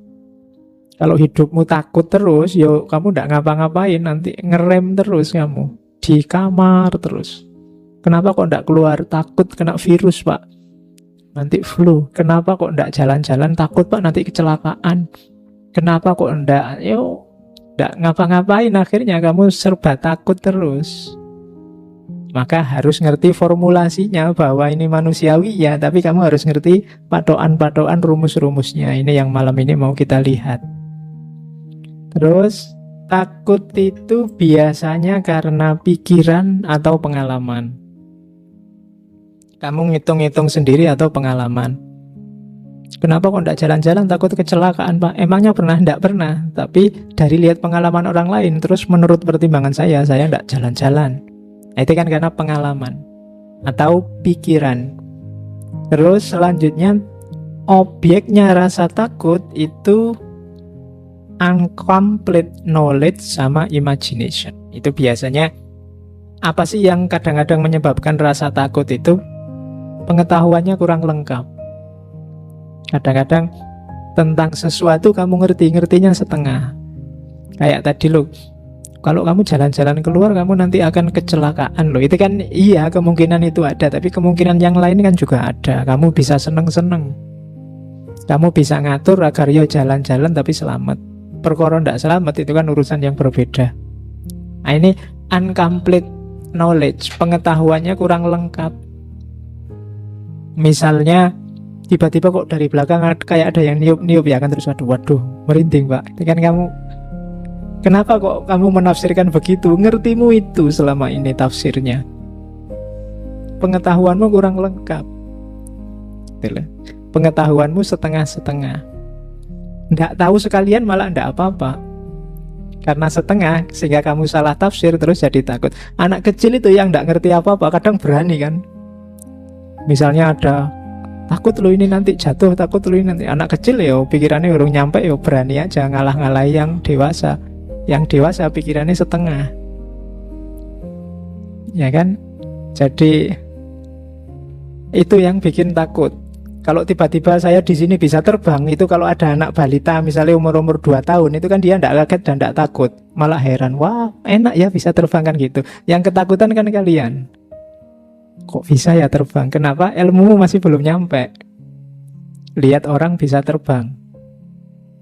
Kalau hidupmu takut terus, yo kamu ndak ngapa-ngapain, nanti ngerem terus kamu. Di kamar terus. Kenapa kok ndak keluar? Takut kena virus, Pak. Nanti flu. Kenapa kok ndak jalan-jalan? Takut, Pak, nanti kecelakaan. Kenapa kok ndak? Yo, ndak ngapa-ngapain. Akhirnya kamu serba takut terus. Maka harus ngerti formulasinya bahwa ini manusiawi ya, tapi kamu harus ngerti patokan-patokan rumus-rumusnya. Ini yang malam ini mau kita lihat. Terus takut itu biasanya karena pikiran atau pengalaman. Kamu ngitung-ngitung sendiri atau pengalaman. Kenapa kok tidak jalan-jalan? Takut kecelakaan, Pak. Emangnya pernah? Tidak pernah. Tapi dari lihat pengalaman orang lain, terus menurut pertimbangan saya tidak jalan-jalan. Nah, itu kan karena pengalaman atau pikiran. Terus selanjutnya, objeknya rasa takut itu incomplete knowledge sama imagination. Itu biasanya apa sih yang kadang-kadang menyebabkan rasa takut itu? Pengetahuannya kurang lengkap. Kadang-kadang tentang sesuatu kamu ngertinya setengah. Kayak tadi loh, kalau kamu jalan-jalan keluar kamu nanti akan kecelakaan loh. Itu kan iya, kemungkinan itu ada, tapi kemungkinan yang lain kan juga ada. Kamu bisa seneng-seneng, kamu bisa ngatur agar yo jalan-jalan tapi selamat. Perkara ndak selamat itu kan urusan yang berbeda. Nah, ini incomplete knowledge, pengetahuannya kurang lengkap. Misalnya tiba-tiba kok dari belakang kayak ada yang niup-niup ya kan, terus waduh merinding, Pak. Itu kan kamu, kenapa kok kamu menafsirkan begitu? Ngertimu itu selama ini tafsirnya. Pengetahuanmu kurang lengkap. Pengetahuanmu setengah-setengah. Nggak tahu sekalian malah nggak apa-apa. Karena setengah sehingga kamu salah tafsir terus jadi takut. Anak kecil itu yang nggak ngerti apa-apa kadang berani kan. Misalnya ada takut lo ini nanti jatuh, takut lo ini nanti. Anak kecil ya pikirannya belum nyampe ya berani aja ngalah-ngalahi yang dewasa. Yang dewasa pikirannya setengah. Ya kan? Jadi itu yang bikin takut. Kalau tiba-tiba saya di sini bisa terbang, itu kalau ada anak balita misalnya umur-umur 2 tahun, itu kan dia tidak kaget dan tidak takut, malah heran, wah enak ya bisa terbang kan gitu. Yang ketakutan kan kalian, kok bisa ya terbang? Kenapa? Ilmumu masih belum nyampe. Lihat orang bisa terbang.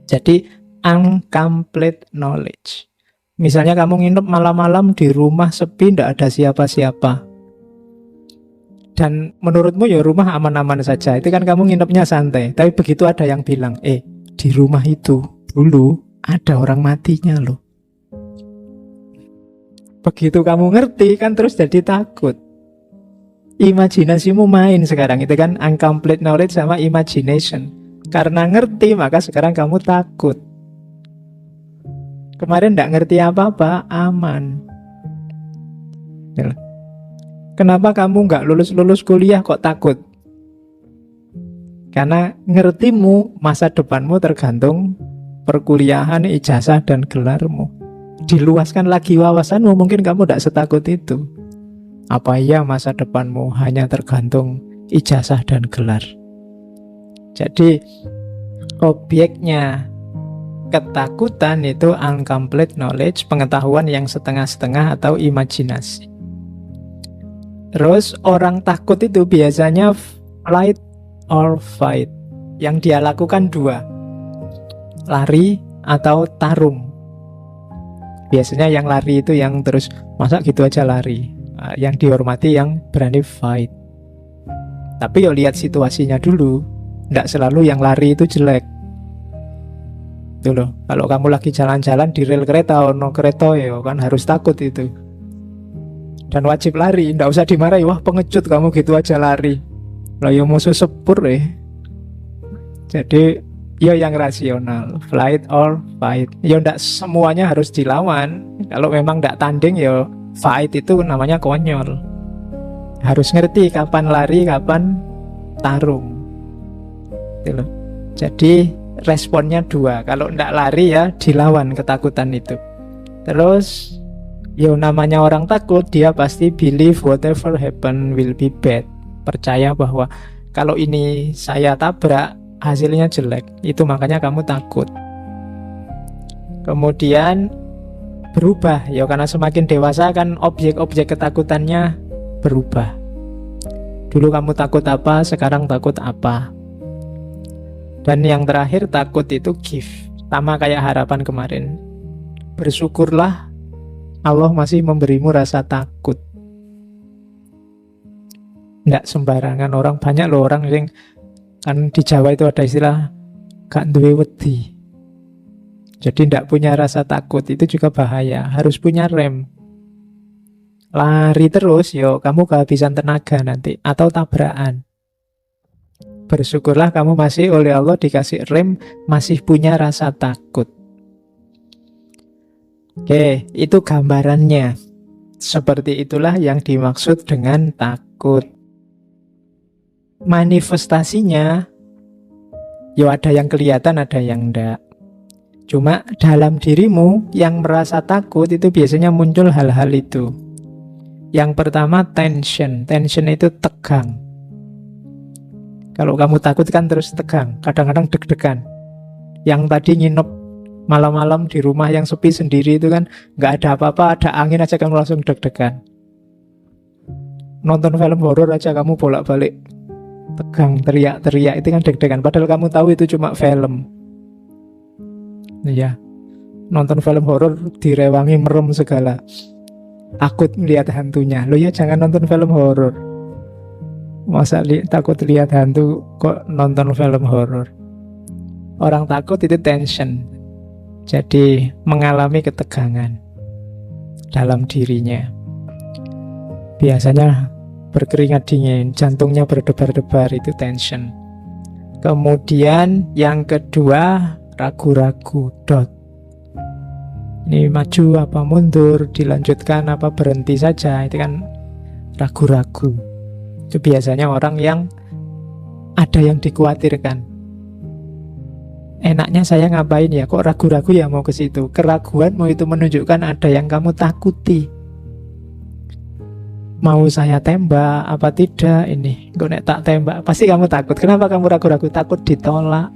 Jadi incomplete knowledge. Misalnya kamu nginep malam-malam di rumah sepi, tidak ada siapa-siapa. Dan menurutmu ya rumah aman-aman saja. Itu kan kamu nginepnya santai. Tapi begitu ada yang bilang, di rumah itu dulu ada orang matinya loh. Begitu kamu ngerti kan terus jadi takut. Imajinasimu main sekarang. Itu kan incomplete knowledge sama imagination. Karena ngerti maka sekarang kamu takut. Kemarin tidak ngerti apa-apa, aman. Kenapa kamu nggak lulus-lulus kuliah kok takut? Karena ngertimu masa depanmu tergantung perkuliahan, ijazah, dan gelarmu. Diluaskan lagi wawasanmu, mungkin kamu tidak setakut itu. Apa iya masa depanmu hanya tergantung ijazah dan gelar? Jadi objeknya ketakutan itu incomplete knowledge, pengetahuan yang setengah-setengah atau imajinasi. Terus orang takut itu biasanya flight or fight. Yang dia lakukan dua, lari atau tarung. Biasanya yang lari itu yang terus, masa gitu aja lari. Yang dihormati yang berani fight. Tapi yuk lihat situasinya dulu. Tidak selalu yang lari itu jelek. Itu loh, kalau kamu lagi jalan-jalan di rel kereta, ono kereta ya kan harus takut itu. Dan wajib lari, tidak usah dimarahi, wah pengecut kamu gitu aja lari. Lah ya musuh sepur Jadi ya yang rasional, flight or fight. Ya tidak semuanya harus dilawan. Kalau memang tidak tanding ya fight itu namanya konyol. Harus ngerti kapan lari, kapan tarung. Gitu loh. Jadi responnya dua. Kalau tidak lari ya dilawan ketakutan itu. Terus ya namanya orang takut, dia pasti believe whatever happen will be bad. Percaya bahwa kalau ini saya tabrak hasilnya jelek. Itu makanya kamu takut. Kemudian berubah. Ya karena semakin dewasa kan objek-objek ketakutannya berubah. Dulu kamu takut apa, sekarang takut apa. Dan yang terakhir takut itu gift. Sama kayak harapan kemarin. Bersyukurlah Allah masih memberimu rasa takut. Nggak sembarangan orang. Banyak loh orang yang kan di Jawa itu ada istilah gak duwe wedi. Jadi nggak punya rasa takut itu juga bahaya. Harus punya rem. Lari terus yo kamu kehabisan tenaga nanti. Atau tabrakan. Bersyukurlah kamu masih oleh Allah dikasih rem, masih punya rasa takut. Oke, itu gambarannya. Seperti itulah yang dimaksud dengan takut. Manifestasinya, ya ada yang kelihatan, ada yang enggak. Cuma dalam dirimu yang merasa takut itu biasanya muncul hal-hal itu. Yang pertama tension. Tension itu tegang. Kalau kamu takut kan terus tegang. Kadang-kadang deg-degan. Yang tadi nginep malam-malam di rumah yang sepi sendiri itu kan nggak ada apa-apa, ada angin aja kamu langsung deg-degan. Nonton film horor aja kamu bolak-balik tegang, teriak-teriak, itu kan deg-degan. Padahal kamu tahu itu cuma film. Iya, nonton film horor direwangi merem segala, takut melihat hantunya. Lo ya jangan nonton film horor. Masa takut lihat hantu kok nonton film horor? Orang takut itu tension. Jadi mengalami ketegangan dalam dirinya. Biasanya berkeringat dingin, jantungnya berdebar-debar, itu tension. Kemudian yang kedua ragu-ragu, doubt. Ini maju apa mundur, dilanjutkan apa berhenti saja, itu kan ragu-ragu. Itu biasanya orang yang ada yang dikhawatirkan. Enaknya saya ngapain ya, kok ragu-ragu ya mau ke situ. Keraguanmu itu menunjukkan ada yang kamu takuti. Mau saya tembak apa tidak ini? Kok nek tak tembak pasti kamu takut. Kenapa kamu ragu-ragu? Takut ditolak,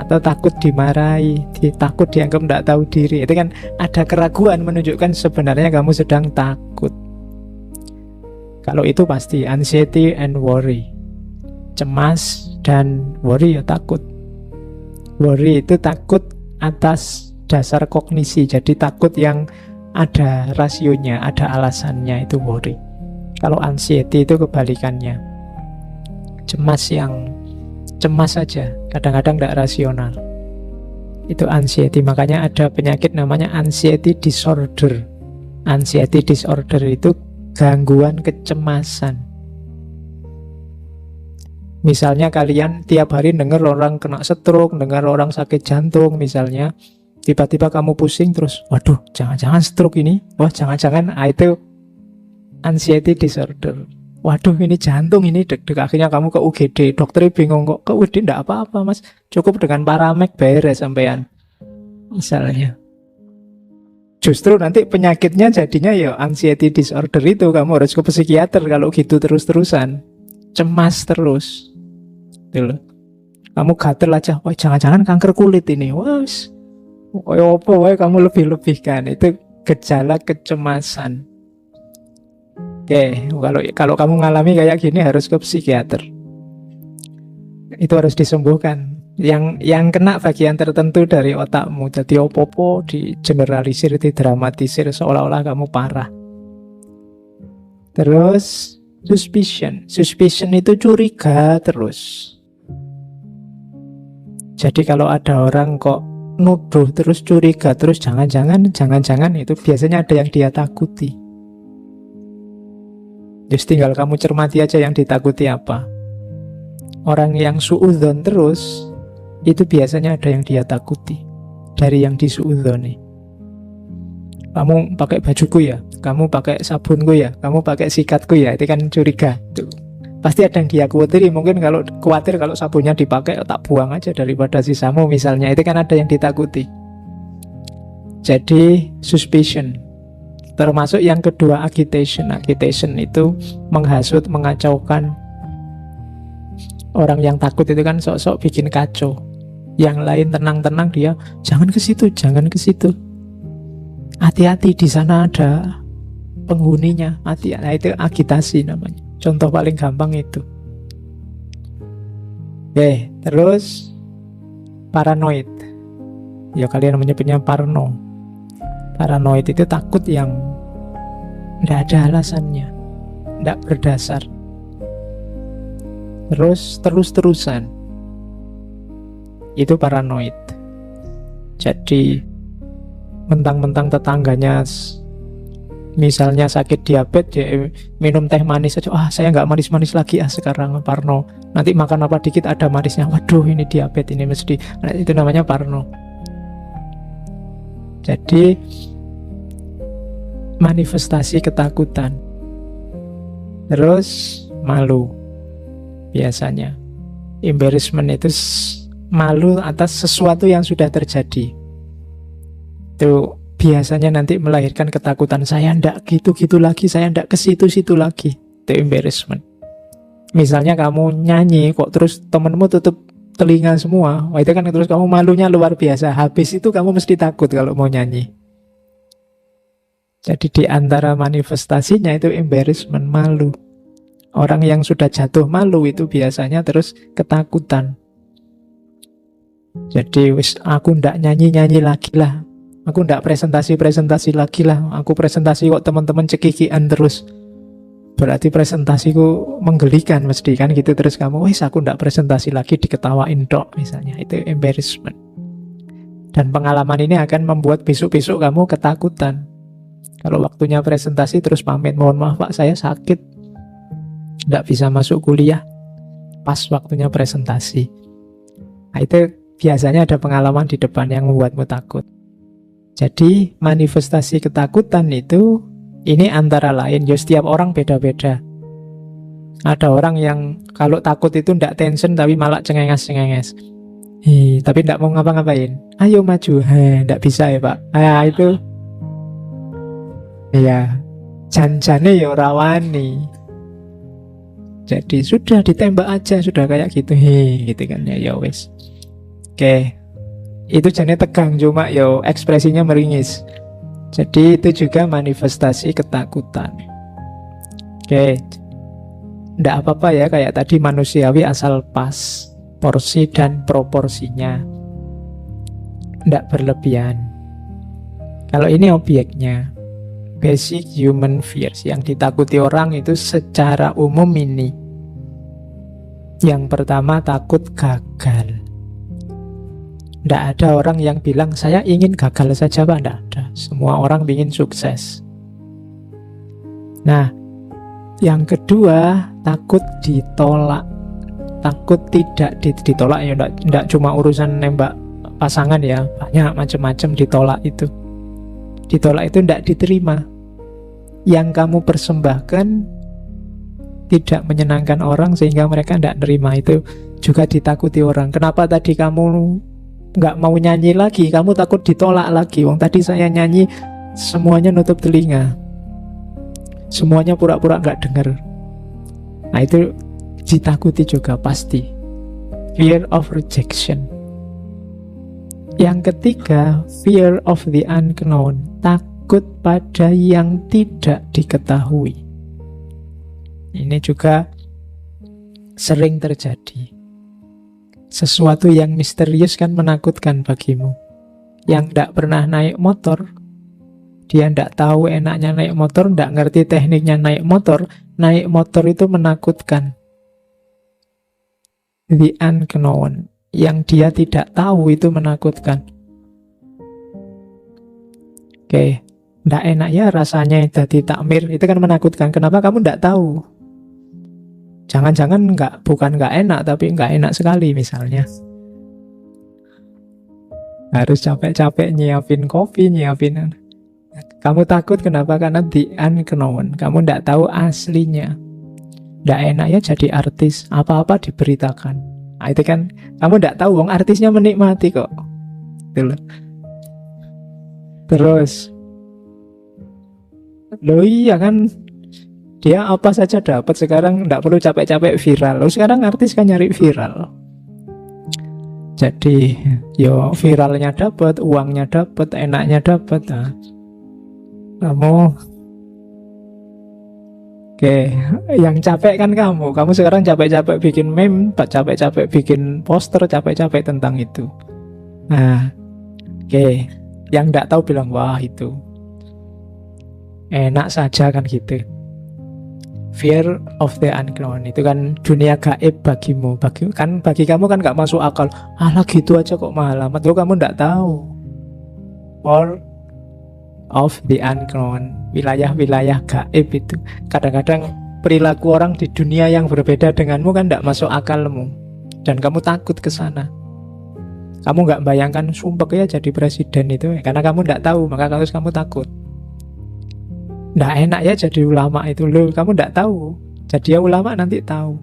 atau takut dimarahi, takut dianggap tidak tahu diri. Itu kan ada keraguan menunjukkan sebenarnya kamu sedang takut. Kalau itu pasti anxiety and worry. Cemas dan worry ya takut. Worry itu takut atas dasar kognisi. Jadi takut yang ada rasionya, ada alasannya, itu worry. Kalau anxiety itu kebalikannya, cemas yang cemas saja, kadang-kadang tidak rasional. Itu anxiety. Makanya ada penyakit namanya anxiety disorder. Anxiety disorder itu gangguan kecemasan. Misalnya kalian tiap hari dengar orang kena stroke, dengar orang sakit jantung misalnya, tiba-tiba kamu pusing terus, waduh, jangan-jangan stroke ini, wah jangan-jangan, itu anxiety disorder. Waduh, ini jantung, ini deg-deg, akhirnya kamu ke UGD, dokternya bingung, kok ke UGD enggak apa-apa mas, cukup dengan Paramek beres sampean. Misalnya. Justru nanti penyakitnya jadinya ya anxiety disorder itu, kamu harus ke psikiater kalau gitu terus-terusan. Cemas terus. Gitu. Kamu gatel aja, wah jangan-jangan kanker kulit ini. Wah, apa wae kamu lebih-lebihkan. Itu gejala kecemasan. Oke, kalau kamu ngalami kayak gini harus ke psikiater. Itu harus disembuhkan. Yang kena bagian tertentu dari otakmu. Jadi opo-opo digeneralisir, didramatisir seolah-olah kamu parah. Terus suspicion. Suspicion itu curiga terus. Jadi kalau ada orang kok nuduh terus, curiga terus, jangan-jangan itu biasanya ada yang dia takuti. Just tinggal kamu cermati aja yang ditakuti apa. Orang yang suudzon terus, itu biasanya ada yang dia takuti dari yang disuudzoni. Kamu pakai bajuku ya, kamu pakai sabunku ya, kamu pakai sikatku ya, itu kan curiga. Itu pasti ada yang dia khawatiri. Mungkin kalau khawatir kalau sabunnya dipakai, tak buang aja daripada sisamu misalnya. Itu kan ada yang ditakuti. Jadi suspicion. Termasuk yang kedua agitation. Agitation itu menghasut, mengacaukan. Orang yang takut itu kan sok-sok bikin kacau. Yang lain tenang-tenang, dia jangan ke situ, jangan ke situ. Hati-hati, di sana ada penghuninya. Hati-hati. Nah, itu agitasi namanya. Contoh paling gampang itu. Oke, terus paranoid. Ya kalian menyebutnya parno. Paranoid itu takut yang tidak ada alasannya, tidak berdasar. Terus-terusan. Itu paranoid. Jadi mentang-mentang tetangganya misalnya sakit diabetes, ya minum teh manis aja, saya nggak manis-manis lagi sekarang, parno. Nanti makan apa dikit ada manisnya, waduh ini diabetes ini mesti. Nah, itu namanya parno. Jadi manifestasi ketakutan. Terus malu. Biasanya embarrassment itu malu atas sesuatu yang sudah terjadi. Itu biasanya nanti melahirkan ketakutan. Saya ndak gitu-gitu lagi, saya ndak ke situ-situ lagi. Itu embarrassment. Misalnya kamu nyanyi kok terus temenmu tutup telinga semua, wah itu kan terus kamu malunya luar biasa. Habis itu kamu mesti takut kalau mau nyanyi. Jadi di antara manifestasinya itu embarrassment, malu. Orang yang sudah jatuh malu itu biasanya terus ketakutan. Jadi aku ndak nyanyi-nyanyi lagi lah, aku ndak presentasi-presentasi lagi lah, aku presentasi kok teman-teman cekikian terus, berarti presentasiku menggelikan mesti kan gitu. Terus kamu, aku ndak presentasi lagi, diketawain dok misalnya. Itu embarrassment. Dan pengalaman ini akan membuat besok-besok kamu ketakutan. Kalau waktunya presentasi terus pamit, mohon maaf pak saya sakit, ndak bisa masuk kuliah pas waktunya presentasi. Nah, itu biasanya ada pengalaman di depan yang membuatmu takut. Jadi manifestasi ketakutan itu ini antara lain, ya setiap orang beda-beda. Ada orang yang kalau takut itu ndak tension tapi malah cengenges-cengenges. Tapi ndak mau ngapa-ngapain. Ayo maju, ndak bisa ya pak. Nah itu, ya jan-jane ya rawani. Jadi sudah ditembak aja, sudah kayak gitu, gitu kan ya wes. Oke, itu jane tegang cuma yo ekspresinya meringis. Jadi itu juga manifestasi ketakutan. Oke, ndak apa-apa ya, kayak tadi manusiawi asal pas porsi dan proporsinya, ndak berlebihan. Kalau ini objeknya, basic human fears. Yang ditakuti orang itu secara umum ini. Yang pertama, takut gagal. Tidak ada orang yang bilang, saya ingin gagal saja, Pak. Tidak ada. Semua orang ingin sukses. Nah, yang kedua, takut ditolak. Takut tidak ditolak. Ya, tidak cuma urusan nembak pasangan ya. Banyak macam-macam ditolak itu. Ditolak itu tidak diterima. Yang kamu persembahkan tidak menyenangkan orang sehingga mereka tidak terima. Itu juga ditakuti orang. Kenapa tadi kamu nggak mau nyanyi lagi? Kamu takut ditolak lagi. Wong tadi saya nyanyi semuanya nutup telinga, semuanya pura-pura nggak dengar. Nah itu ditakuti juga pasti. Fear of rejection. Yang ketiga, fear of the unknown. Takut pada yang tidak diketahui. Ini juga sering terjadi. Sesuatu yang misterius kan menakutkan bagimu. Yang tidak pernah naik motor, dia tidak tahu enaknya naik motor, tidak ngerti tekniknya naik motor itu menakutkan. The unknown, yang dia tidak tahu itu menakutkan. Oke, tidak enak ya rasanya jadi takmir, itu kan menakutkan. Kenapa kamu tidak tahu? Jangan-jangan bukan nggak enak, tapi nggak enak sekali misalnya. Harus capek-capek nyiapin kopi, nyiapin. Kamu takut kenapa? Karena the unknown. Kamu tidak tahu aslinya. Tidak enak ya jadi artis, apa-apa diberitakan. Nah, itu kan kamu tidak tahu, wong artisnya menikmati kok. Gitu loh. Terus, loh iya kan, dia apa saja dapat sekarang, tidak perlu capek-capek viral. Loh sekarang artis kan nyari viral. Jadi, yo viralnya dapat, uangnya dapat, enaknya dapat. Nah, kamu, oke, yang capek kan kamu. Kamu sekarang capek-capek bikin meme, capek-capek bikin poster, capek-capek tentang itu. Nah, oke, yang tidak tahu bilang, wah itu enak saja kan gitu. Fear of the unknown, itu kan dunia gaib bagimu. Bagi kamu kan gak masuk akal. Alah gitu aja kok mahal amat. Loh kamu tidak tahu. World of the unknown, wilayah-wilayah gaib itu. Kadang-kadang perilaku orang di dunia yang berbeda denganmu kan tidak masuk akalmu, dan kamu takut ke sana. Kamu nggak bayangkan sumpek ya jadi presiden itu, karena kamu tidak tahu, maka harus kamu takut. Nggak enak ya jadi ulama itu, loh kamu tidak tahu, jadi ya ulama nanti tahu.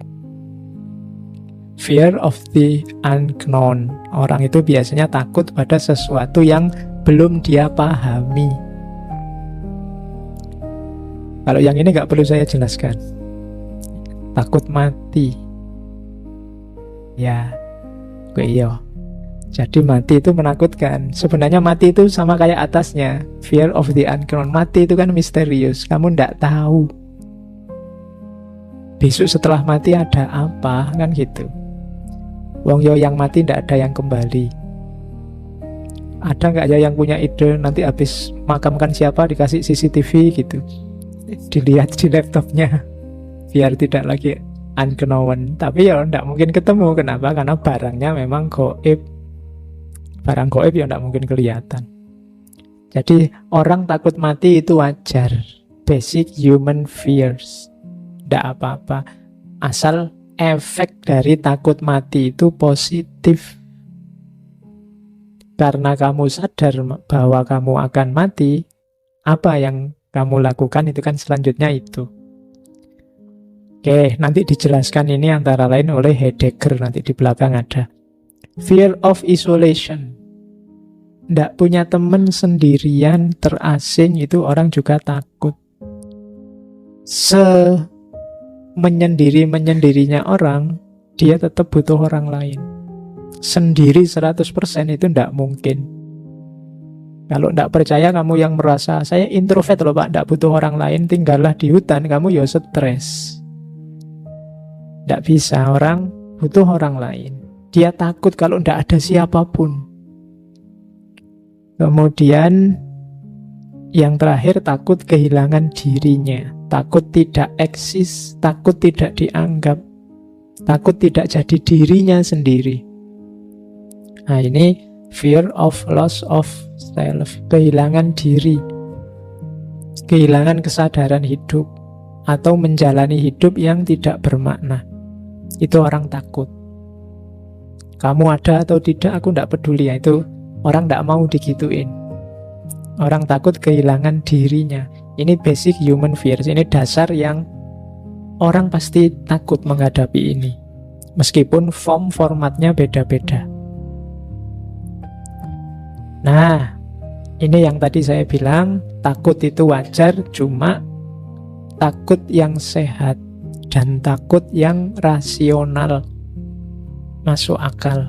Fear of the unknown. Orang itu biasanya takut pada sesuatu yang belum dia pahami. Kalau yang ini nggak perlu saya jelaskan. Takut mati. Ya, iya. Jadi mati itu menakutkan. Sebenarnya mati itu sama kayak atasnya. Fear of the unknown. Mati itu kan misterius. Kamu nggak tahu besok setelah mati ada apa, kan gitu. Wong yo yang mati ndak ada yang kembali. Ada nggak ya yang punya ide nanti habis makamkan siapa dikasih CCTV gitu, dilihat di laptopnya biar tidak lagi unknown. Tapi ya ndak mungkin ketemu. Kenapa? Karena barangnya memang gaib. Barang gaib ya ndak mungkin kelihatan. Jadi orang takut mati itu wajar. Basic human fears. Ndak apa-apa. Asal efek dari takut mati itu positif. Karena kamu sadar bahwa kamu akan mati, apa yang kamu lakukan itu kan selanjutnya itu. Oke, nanti dijelaskan ini antara lain oleh Heidegger, nanti di belakang ada. Fear of isolation. Nggak punya teman, sendirian, terasing, itu orang juga takut. Menyendiri-menyendirinya orang, dia tetap butuh orang lain. Sendiri 100% itu nggak mungkin. Kalau nggak percaya kamu yang merasa, saya introvert loh Pak, nggak butuh orang lain, tinggallah di hutan, kamu ya stres. Nggak bisa, orang butuh orang lain. Dia takut kalau nggak ada siapapun. Kemudian Yang terakhir, takut kehilangan dirinya, takut tidak eksis, takut tidak dianggap, takut tidak jadi dirinya sendiri. Nah, ini fear of loss of self, kehilangan diri, kehilangan kesadaran hidup, atau menjalani hidup yang tidak bermakna. Itu orang takut. Kamu ada atau tidak, aku tidak peduli. Itu orang tidak mau digituin. Orang takut kehilangan dirinya. Ini basic human fears. Ini dasar yang orang pasti takut menghadapi ini. Meskipun formatnya beda-beda. Nah, ini yang tadi saya bilang, takut itu wajar, cuma takut yang sehat dan takut yang rasional, masuk akal.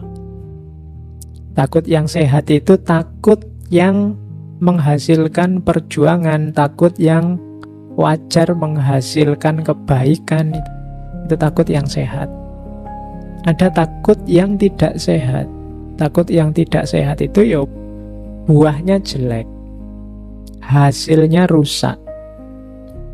Takut yang sehat itu takut yang menghasilkan perjuangan, takut yang wajar menghasilkan kebaikan, itu takut yang sehat. Ada takut yang tidak sehat. Takut yang tidak sehat itu ya buahnya jelek, hasilnya rusak.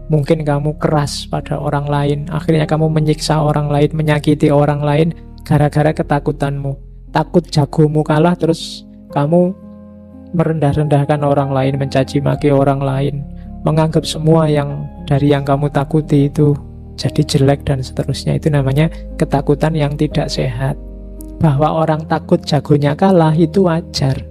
Mungkin kamu keras pada orang lain, akhirnya kamu menyiksa orang lain, menyakiti orang lain gara-gara ketakutanmu. Takut jagomu kalah, terus kamu merendah-rendahkan orang lain, mencaci maki orang lain, menganggap semua yang dari yang kamu takuti itu jadi jelek dan seterusnya. Itu namanya ketakutan yang tidak sehat. Bahwa orang takut jagonya kalah itu wajar.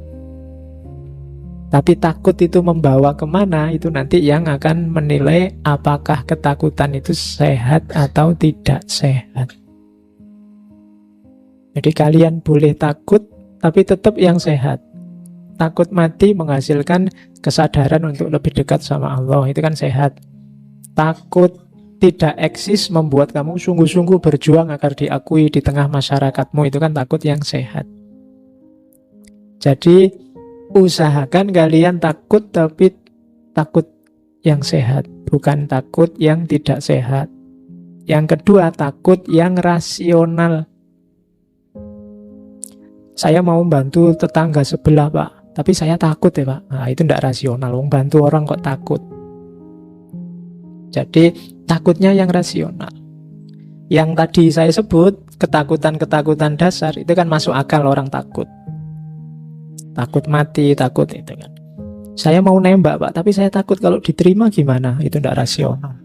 Tapi takut itu membawa kemana, itu nanti yang akan menilai apakah ketakutan itu sehat atau tidak sehat. Jadi kalian boleh takut, tapi tetap yang sehat. Takut mati menghasilkan kesadaran untuk lebih dekat sama Allah, itu kan sehat. Takut tidak eksis membuat kamu sungguh-sungguh berjuang agar diakui di tengah masyarakatmu, itu kan takut yang sehat. Jadi usahakan kalian takut, tapi takut yang sehat, bukan takut yang tidak sehat. Yang kedua, takut yang rasional. Saya mau bantu tetangga sebelah, Pak, tapi saya takut ya, Pak. Nah, itu tidak rasional. Bantu orang kok takut. Jadi takutnya yang rasional. Yang tadi saya sebut, ketakutan-ketakutan dasar, itu kan masuk akal orang takut. Takut mati, takut itu kan. Saya mau nembak, Pak, tapi saya takut kalau diterima gimana? Itu tidak rasional.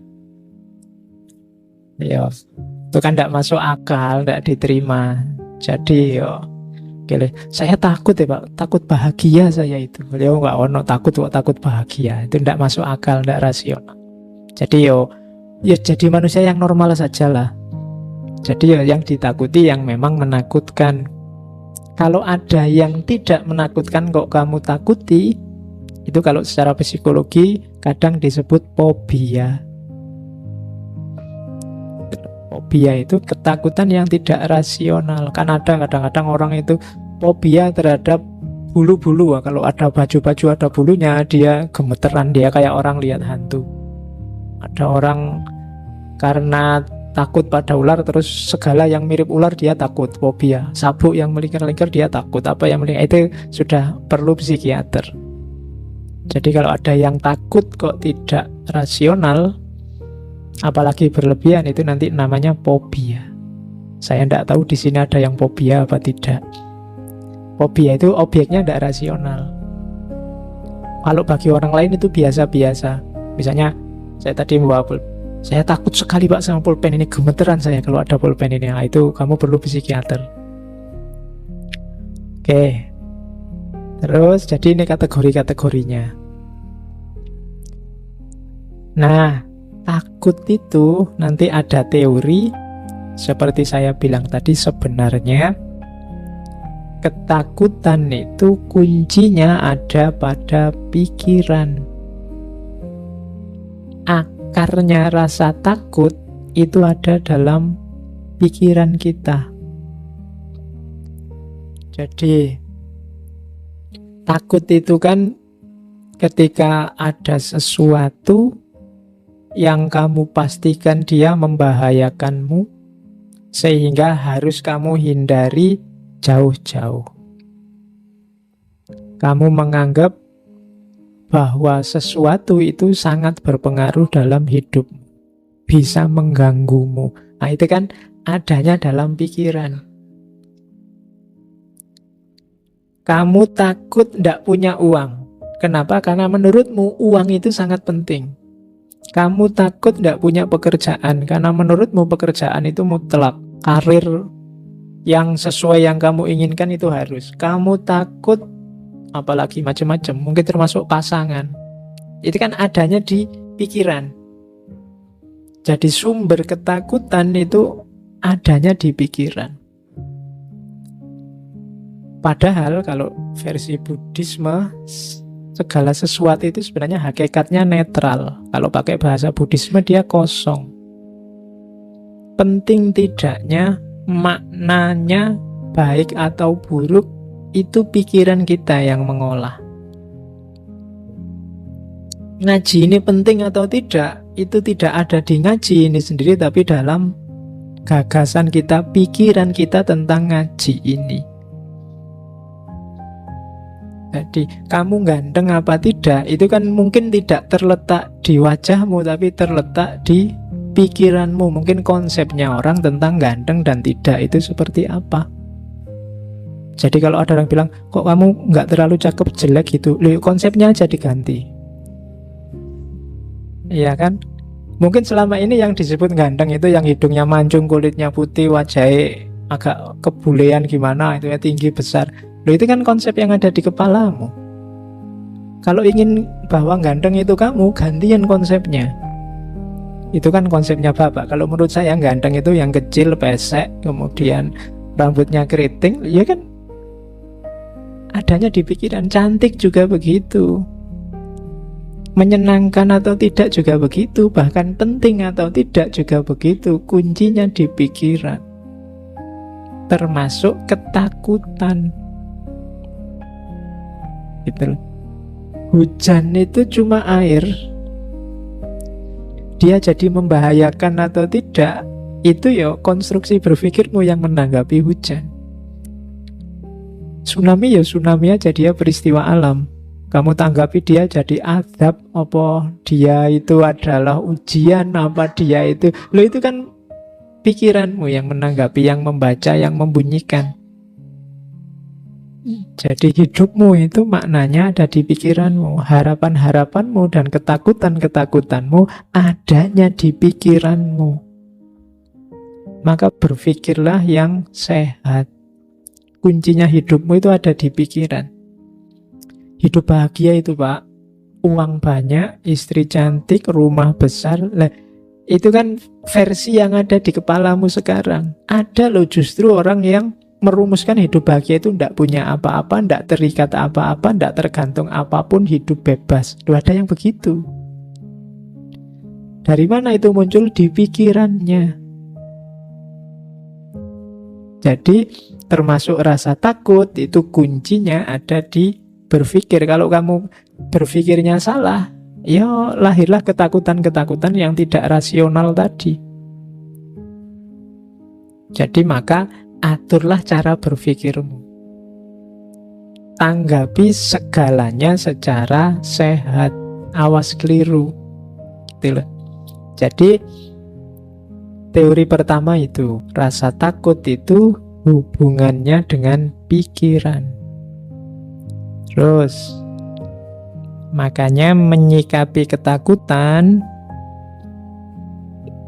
Ya, itu kan tidak masuk akal, tidak diterima. Jadi saya takut ya, Pak, takut bahagia saya itu. Beliau nggak ono takut kok, takut bahagia. Itu tidak masuk akal, tidak rasional. Jadi ya jadi manusia yang normal sajalah. Jadi yang ditakuti yang memang menakutkan. Kalau ada yang tidak menakutkan kok kamu takuti, itu kalau secara psikologi kadang disebut fobia. Fobia itu ketakutan yang tidak rasional. Kan ada kadang-kadang orang itu fobia terhadap bulu-bulu. Kalau ada baju-baju ada bulunya, dia gemeteran, dia kayak orang lihat hantu. Ada orang karena takut pada ular, terus segala yang mirip ular dia takut, fobia. Sabuk yang melingkar-lingkar dia takut, apa yang melingkar, itu sudah perlu psikiater. Jadi kalau ada yang takut kok tidak rasional, apalagi berlebihan, itu nanti namanya fobia. Saya tidak tahu di sini ada yang fobia apa tidak. Fobia itu objeknya tidak rasional. Kalau bagi orang lain itu biasa-biasa. Misalnya saya tadi membawa saya takut sekali, Pak, sama pulpen ini, gemeteran saya kalau ada pulpen ini. Nah, itu kamu perlu psikiater. Oke. Terus jadi ini kategori-kategorinya. Nah, takut itu nanti ada teori. Seperti saya bilang tadi, sebenarnya ketakutan itu kuncinya ada pada pikiran. Akarnya rasa takut itu ada dalam pikiran kita. Jadi takut itu kan ketika ada sesuatu yang kamu pastikan dia membahayakanmu, sehingga harus kamu hindari jauh-jauh. Kamu menganggap bahwa sesuatu itu sangat berpengaruh dalam hidup, bisa mengganggumu. Nah, itu kan adanya dalam pikiran. Kamu takut tidak punya uang. Kenapa? Karena menurutmu uang itu sangat penting. Kamu takut tidak punya pekerjaan, karena menurutmu pekerjaan itu mutlak. Karir yang sesuai yang kamu inginkan itu harus. Kamu takut, apalagi macam-macam, mungkin termasuk pasangan. Itu kan adanya di pikiran. Jadi sumber ketakutan itu adanya di pikiran. Padahal kalau versi Buddhisme, segala sesuatu itu sebenarnya hakikatnya netral. Kalau pakai bahasa Buddhisme dia kosong. Penting tidaknya, maknanya baik atau buruk, itu pikiran kita yang mengolah. Ngaji ini penting atau tidak, itu tidak ada di ngaji ini sendiri, tapi dalam gagasan kita, pikiran kita tentang ngaji ini. Jadi kamu ganteng apa tidak, itu kan mungkin tidak terletak di wajahmu, tapi terletak di pikiranmu. Mungkin konsepnya orang tentang ganteng dan tidak itu seperti apa. Jadi kalau ada orang bilang, kok kamu nggak terlalu cakep, jelek gitu, loh, konsepnya aja diganti. Iya kan? Mungkin selama ini yang disebut ganteng itu yang hidungnya mancung, kulitnya putih, wajahnya agak kebulean gimana, itu ya tinggi besar. Loh, itu kan konsep yang ada di kepalamu. Kalau ingin bahwa ganteng itu kamu, gantian konsepnya. Itu kan konsepnya Bapak. Kalau menurut saya ganteng itu yang kecil, pesek, kemudian rambutnya keriting, ya kan adanya di pikiran. Cantik juga begitu. Menyenangkan atau tidak juga begitu. Bahkan penting atau tidak juga begitu. Kuncinya di pikiran. Termasuk ketakutan. Gitu. Hujan itu cuma air. Dia jadi membahayakan atau tidak, itu ya konstruksi berpikirmu yang menanggapi hujan. Tsunami ya tsunami aja, dia peristiwa alam. Kamu tanggapi dia jadi azab, apa dia itu adalah ujian, apa dia itu. Loh, itu kan pikiranmu yang menanggapi, yang membaca, yang membunyikan. Jadi hidupmu itu maknanya ada di pikiranmu. Harapan-harapanmu dan ketakutan-ketakutanmu adanya di pikiranmu. Maka berpikirlah yang sehat. Kuncinya hidupmu itu ada di pikiran. Hidup bahagia itu, Pak, uang banyak, istri cantik, rumah besar. Lah, itu kan versi yang ada di kepalamu sekarang. Ada loh justru orang yang merumuskan hidup bahagia itu tidak punya apa-apa, tidak terikat apa-apa, tidak tergantung apapun, hidup bebas. Loh, ada yang begitu. Dari mana itu muncul? Di pikirannya. Jadi termasuk rasa takut itu kuncinya ada di berpikir. Kalau kamu berpikirnya salah, ya lahirlah ketakutan-ketakutan yang tidak rasional tadi. Jadi maka aturlah cara berpikirmu. Tanggapi segalanya secara sehat. Awas keliru. Gitu loh. Jadi teori pertama itu, rasa takut itu hubungannya dengan pikiran. Terus makanya menyikapi ketakutan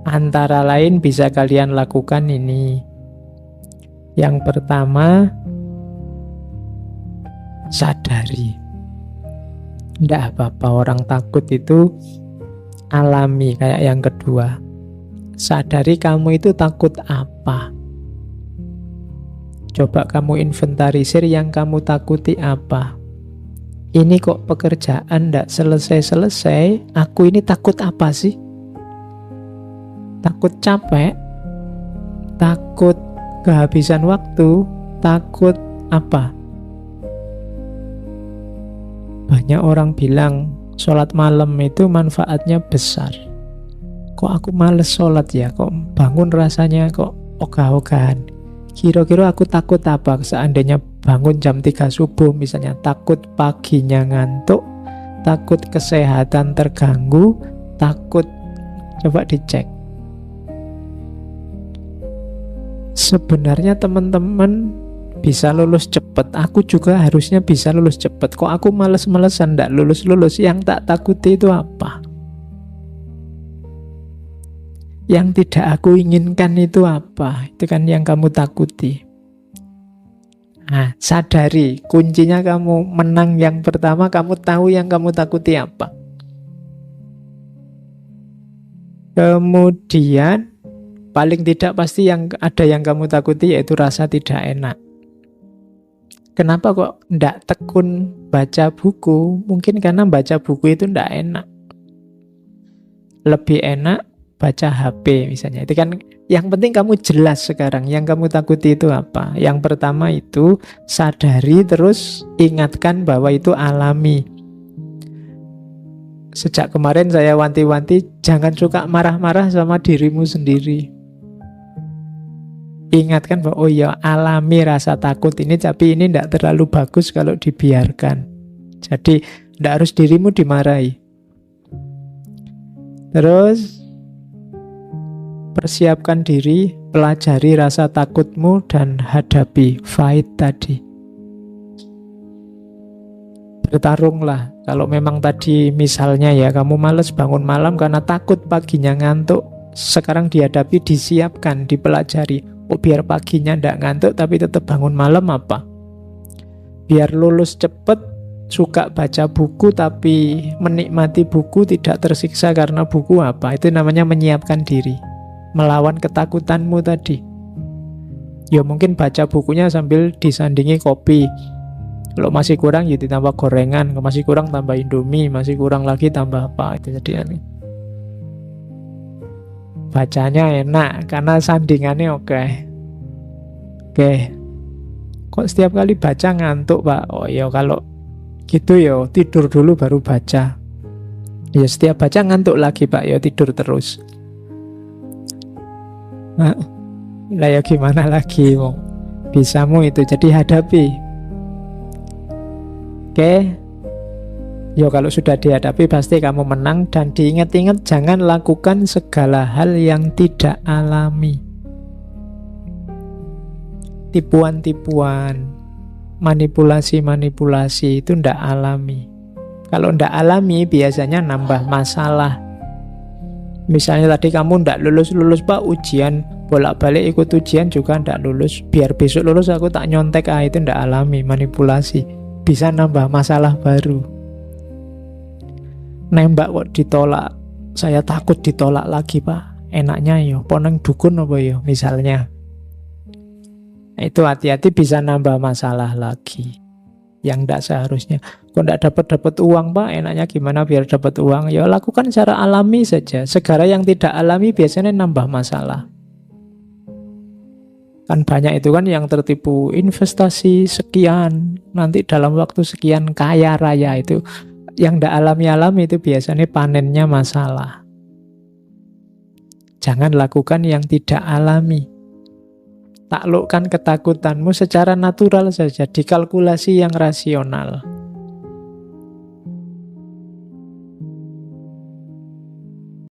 antara lain bisa kalian lakukan ini. Yang pertama, sadari. Tidak apa-apa orang takut itu alami. Kayak yang kedua, sadari kamu itu takut apa. Coba kamu inventarisir yang kamu takuti apa. Ini kok pekerjaan tidak selesai-selesai, aku ini takut apa sih? Takut capek? Takut kehabisan waktu? Takut apa? Banyak orang bilang sholat malam itu manfaatnya besar. Kok aku males sholat ya? Kok bangun rasanya kok ogah-ogahan? Kira-kira aku takut apa? Seandainya bangun jam 3 subuh misalnya, takut paginya ngantuk, takut kesehatan terganggu, takut. Coba dicek. Sebenarnya teman-teman bisa lulus cepat. Aku juga harusnya bisa lulus cepat. Kok aku males-malesan ndak lulus-lulus? Yang tak takuti itu apa? Yang tidak aku inginkan itu apa? Itu kan yang kamu takuti. Nah, sadari. Kuncinya kamu menang yang pertama, kamu tahu yang kamu takuti apa. Kemudian paling tidak pasti yang ada yang kamu takuti yaitu rasa tidak enak. Kenapa kok ndak tekun baca buku? Mungkin karena baca buku itu ndak enak. Lebih enak baca HP misalnya. Itu kan yang penting kamu jelas sekarang yang kamu takuti itu apa. Yang pertama itu sadari, terus ingatkan bahwa itu alami. Sejak kemarin saya wanti-wanti jangan suka marah-marah sama dirimu sendiri. Ingatkan bahwa oh ya, alami rasa takut ini, tapi ini tidak terlalu bagus kalau dibiarkan. Jadi tidak harus dirimu dimarahi. Terus persiapkan diri, pelajari rasa takutmu dan hadapi, fight tadi. Bertarunglah. Kalau memang tadi misalnya ya kamu males bangun malam karena takut paginya ngantuk, sekarang dihadapi, disiapkan, dipelajari. Oh, biar paginya ndak ngantuk tapi tetap bangun malam apa? Biar lulus cepet, suka baca buku tapi menikmati buku, tidak tersiksa karena buku apa? Itu namanya menyiapkan diri, melawan ketakutanmu tadi. Ya mungkin baca bukunya sambil disandingi kopi. Kalau masih kurang ya ditambah gorengan, kalau masih kurang tambah Indomie, masih kurang lagi tambah apa. Itu jadi bacanya enak karena sandingannya oke. Kok setiap kali baca ngantuk, Pak? Oh ya kalau gitu ya tidur dulu baru baca. Ya setiap baca ngantuk lagi, Pak, ya tidur terus. Nah, lah ya gimana lagi, Wong? Bisamu itu, jadi hadapi. Oke. Yo kalau sudah dihadapi pasti kamu menang. Dan diingat-ingat jangan lakukan segala hal yang tidak alami. Tipuan-tipuan, manipulasi-manipulasi itu ndak alami. Kalau ndak alami biasanya nambah masalah. Misalnya tadi kamu ndak lulus-lulus, Pak, ujian, bolak-balik ikut ujian juga ndak lulus. Biar besok lulus aku tak nyontek, itu ndak alami, manipulasi. Bisa nambah masalah baru. Nembak kok ditolak, saya takut ditolak lagi, Pak. Enaknya yo poneng dukun apa yo misalnya. Itu hati-hati, bisa nambah masalah lagi yang tidak seharusnya. Kok tidak dapat uang, Pak, enaknya gimana biar dapat uang? Ya lakukan secara alami saja. Segala yang tidak alami biasanya nambah masalah. Kan banyak itu kan yang tertipu, investasi sekian, nanti dalam waktu sekian kaya raya. Itu yang tidak alami-alami itu biasanya panennya masalah. Jangan lakukan yang tidak alami. Taklukkan ketakutanmu secara natural saja, dikalkulasi yang rasional.